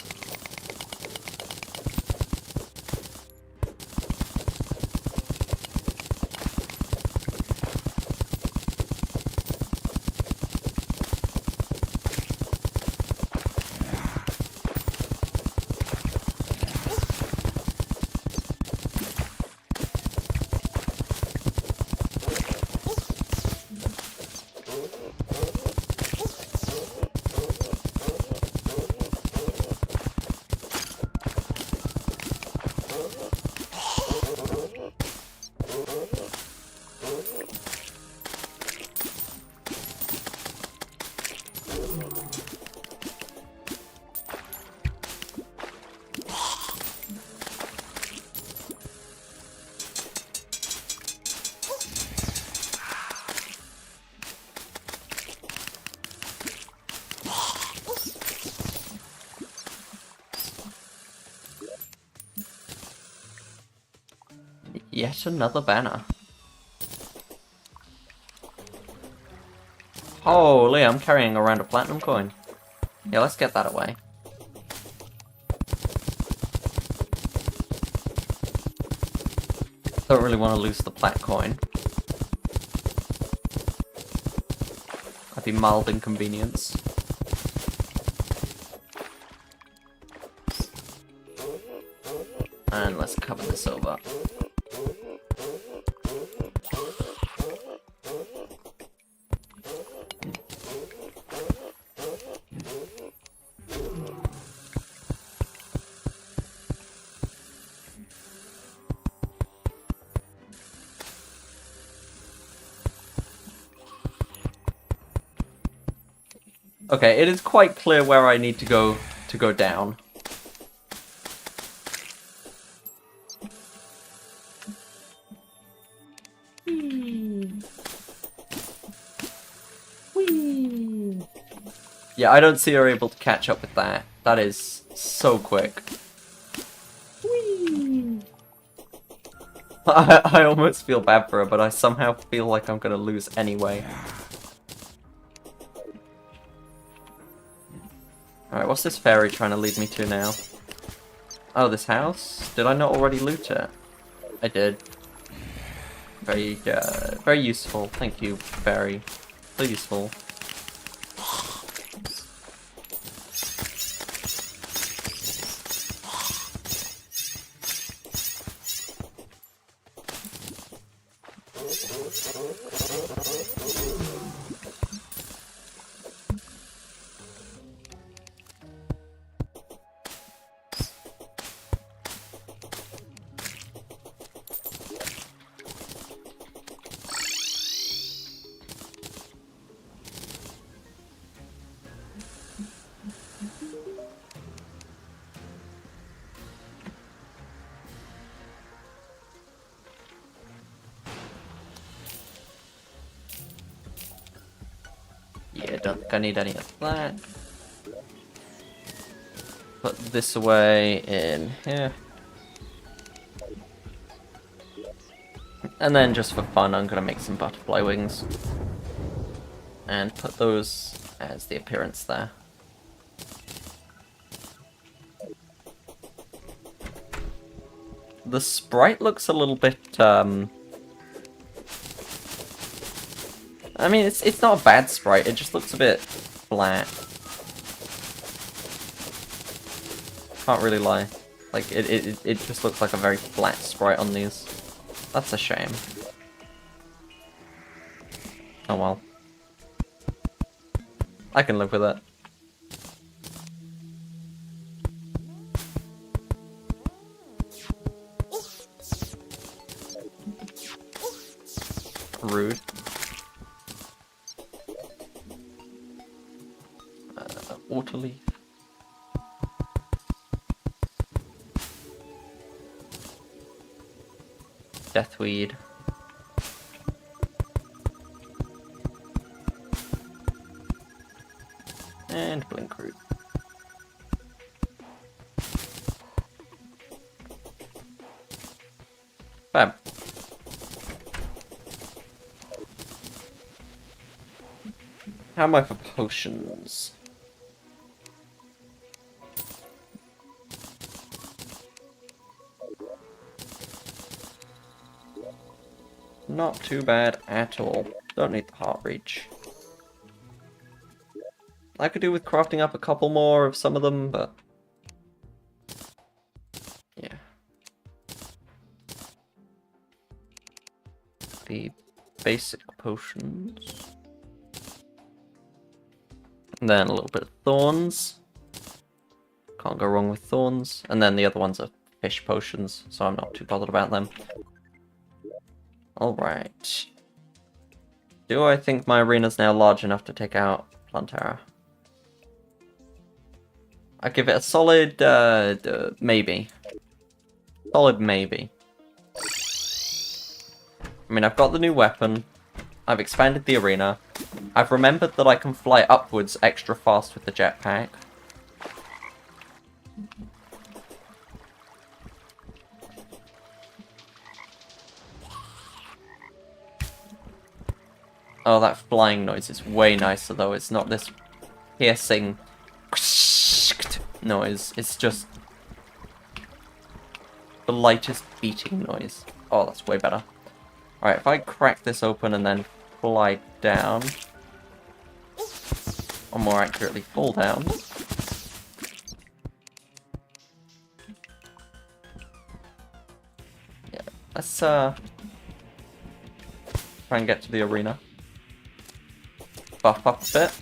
Yet another banner. Holy, I'm carrying around a platinum coin. Yeah, let's get that away. Don't really want to lose the plat coin. That'd be mild inconvenience. And let's cover this over. Okay, it is quite clear where I need to go down. Yeah, I don't see her able to catch up with that. That is so quick. I almost feel bad for her, but I somehow feel like I'm gonna lose anyway. Alright, what's this fairy trying to lead me to now? Oh, this house? Did I not already loot it? I did. Very useful. Thank you, fairy. So useful. Yeah, don't think I need any of that. Put this away in here. And then just for fun, I'm gonna make some butterfly wings. And put those as the appearance there. The sprite looks a little bit, I mean, it's not a bad sprite, it just looks a bit flat. Can't really lie. Like, it just looks like a very flat sprite on these. That's a shame. Oh well. I can live with it. Rude. Water leaf. Deathweed. And blink root. Fab. How am I for potions? Not too bad at all. Don't need the heart reach. I could do with crafting up a couple more of some of them, but yeah. The basic potions. And then a little bit of thorns. Can't go wrong with thorns. And then the other ones are fish potions, so I'm not too bothered about them. Alright. Do I think my arena's now large enough to take out Plantera? I give it a solid, maybe. Solid maybe. I mean, I've got the new weapon. I've expanded the arena. I've remembered that I can fly upwards extra fast with the jetpack. Oh, that flying noise is way nicer though. It's not this piercing noise. It's just the lightest beating noise. Oh, that's way better. Alright, if I crack this open and then fly down, or more accurately, fall down. Yeah, let's try and get to the arena. Buff up a bit.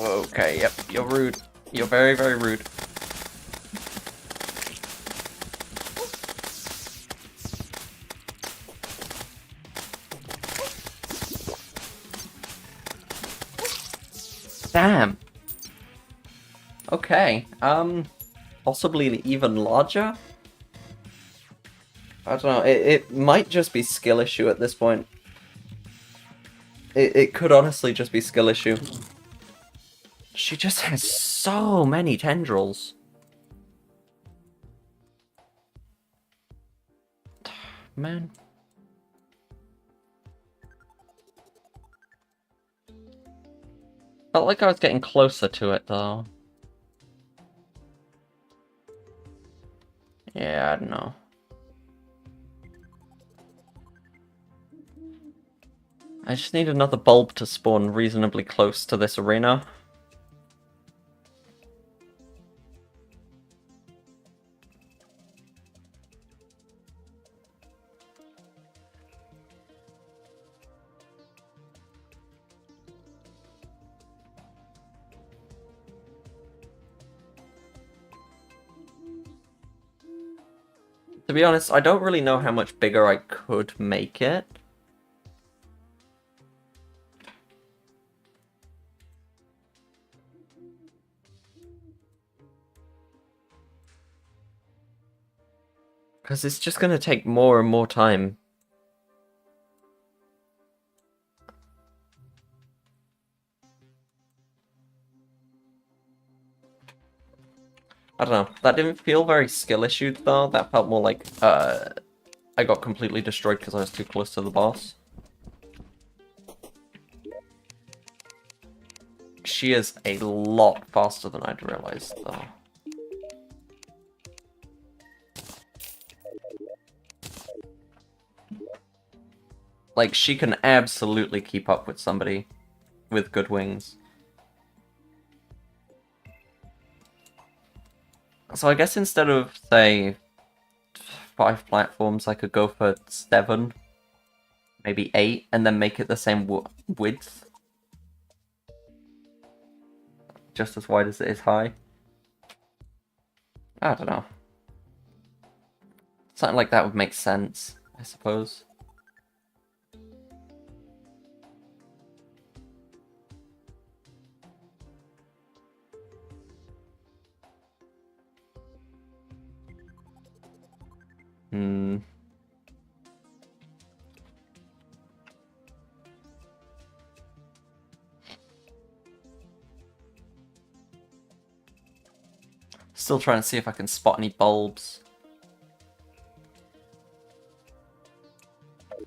Okay, yep, you're rude. You're very, very rude. Damn. Okay, possibly even larger? I don't know, it might just be skill issue at this point. It could honestly just be skill issue. She just has so many tendrils. Man. Felt like I was getting closer to it, though. I don't know. I just need another bulb to spawn reasonably close to this arena. To be honest, I don't really know how much bigger I could make it. Because it's just going to take more and more time. I don't know. That didn't feel very skill issued though. That felt more like I got completely destroyed because I was too close to the boss. She is a lot faster than I'd realized though. Like, she can absolutely keep up with somebody with good wings. So I guess instead of, say, 5 platforms, I could go for 7, maybe 8, and then make it the same width. Just as wide as it is high. I don't know. Something like that would make sense, I suppose. Still trying to see if I can spot any bulbs.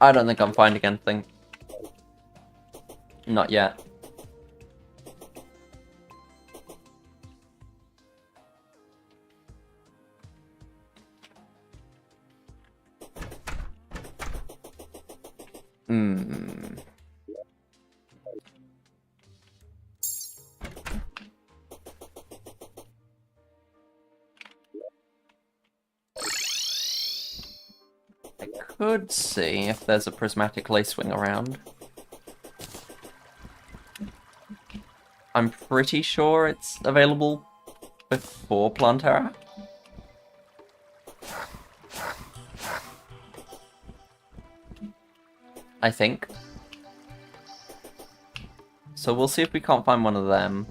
I don't think I'm finding anything. Not yet. Could see if there's a prismatic lacewing around. I'm pretty sure it's available before Plantera. I think. So we'll see if we can't find one of them.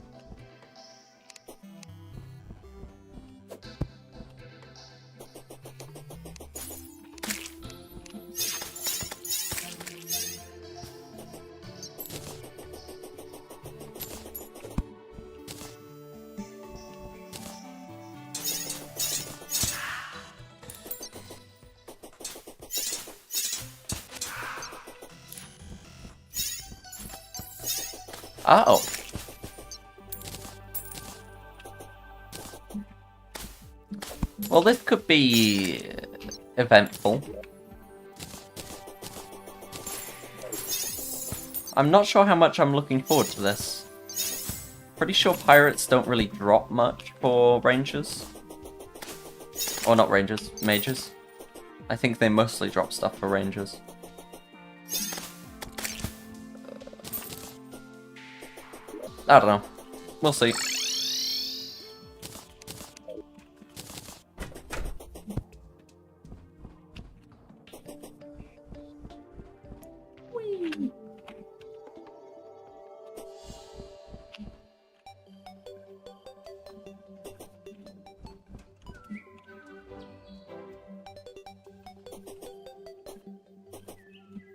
Oh. Well, this could be eventful. I'm not sure how much I'm looking forward to this. Pretty sure pirates don't really drop much for rangers. Or not rangers, mages. I think they mostly drop stuff for rangers. I don't know. We'll see. Whee!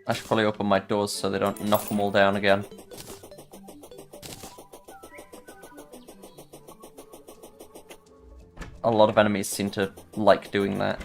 I should probably open my doors so they don't knock them all down again. A lot of enemies seem to like doing that.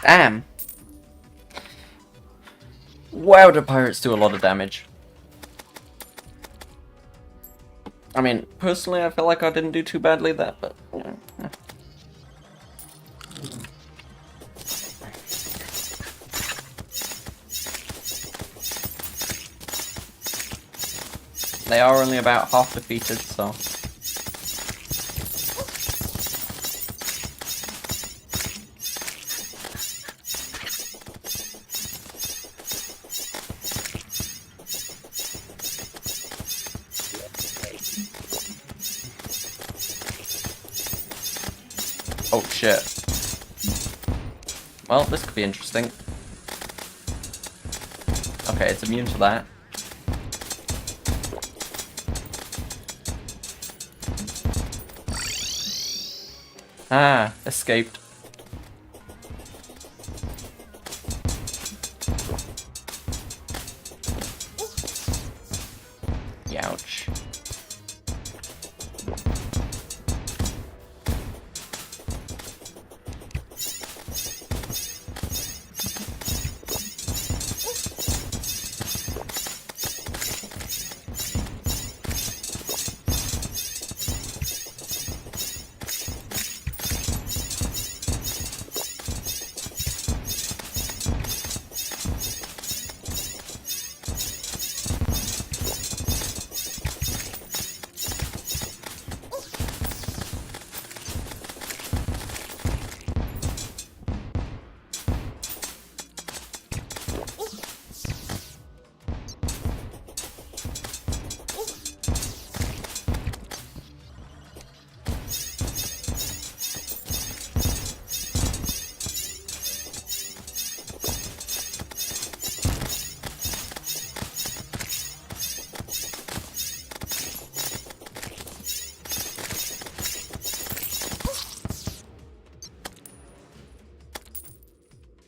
Damn! Wow, do pirates do a lot of damage. I mean, personally, I feel like I didn't do too badly there, but, you know. Yeah. They are only about half defeated, so... Oh shit. Well, this could be interesting. Okay, it's immune to that. Ah, escaped. Youch.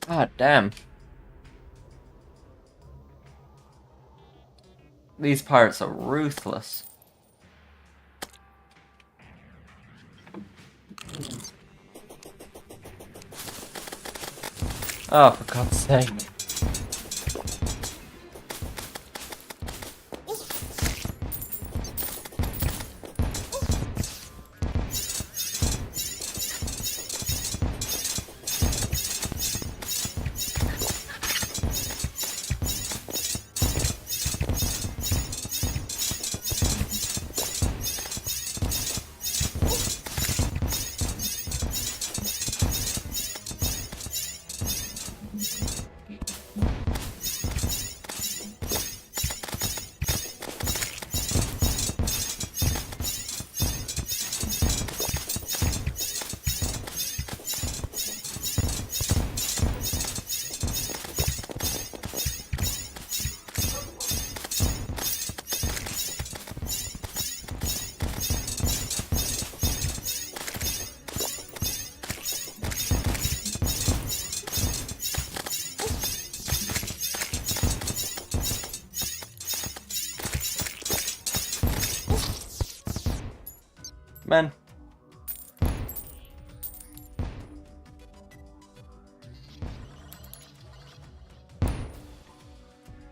God damn. These pirates are ruthless. Oh, for God's sake. Man.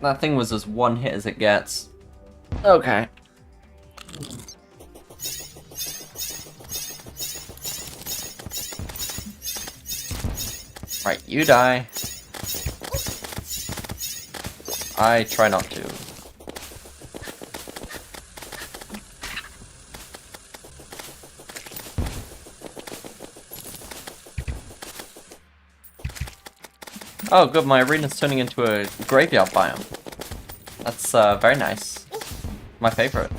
That thing was as one hit as it gets. Okay. Right, you die. I try not to. Oh, good, my arena's turning into a graveyard biome. That's very nice. My favorite.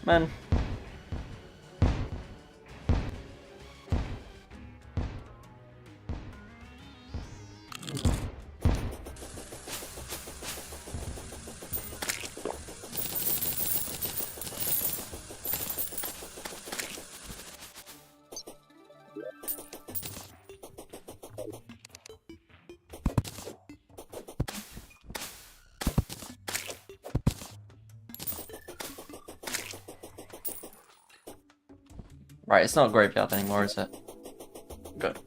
Man. Right, it's not a graveyard anymore, is it? Good.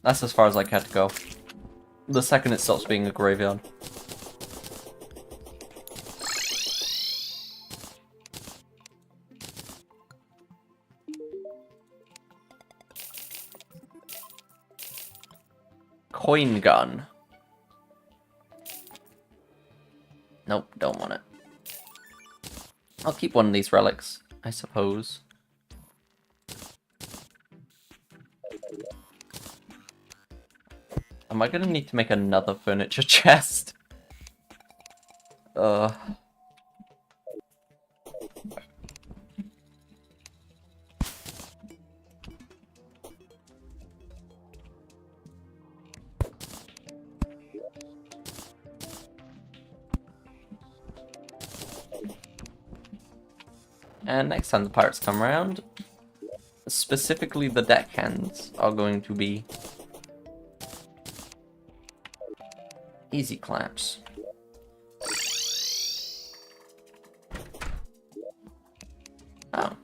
That's as far as I care to go. The second it stops being a graveyard. Coin gun. Nope, don't want it. I'll keep one of these relics, I suppose. Am I gonna need to make another furniture chest? And next time the pirates come around, specifically the deckhands are going to be easy claps. Oh.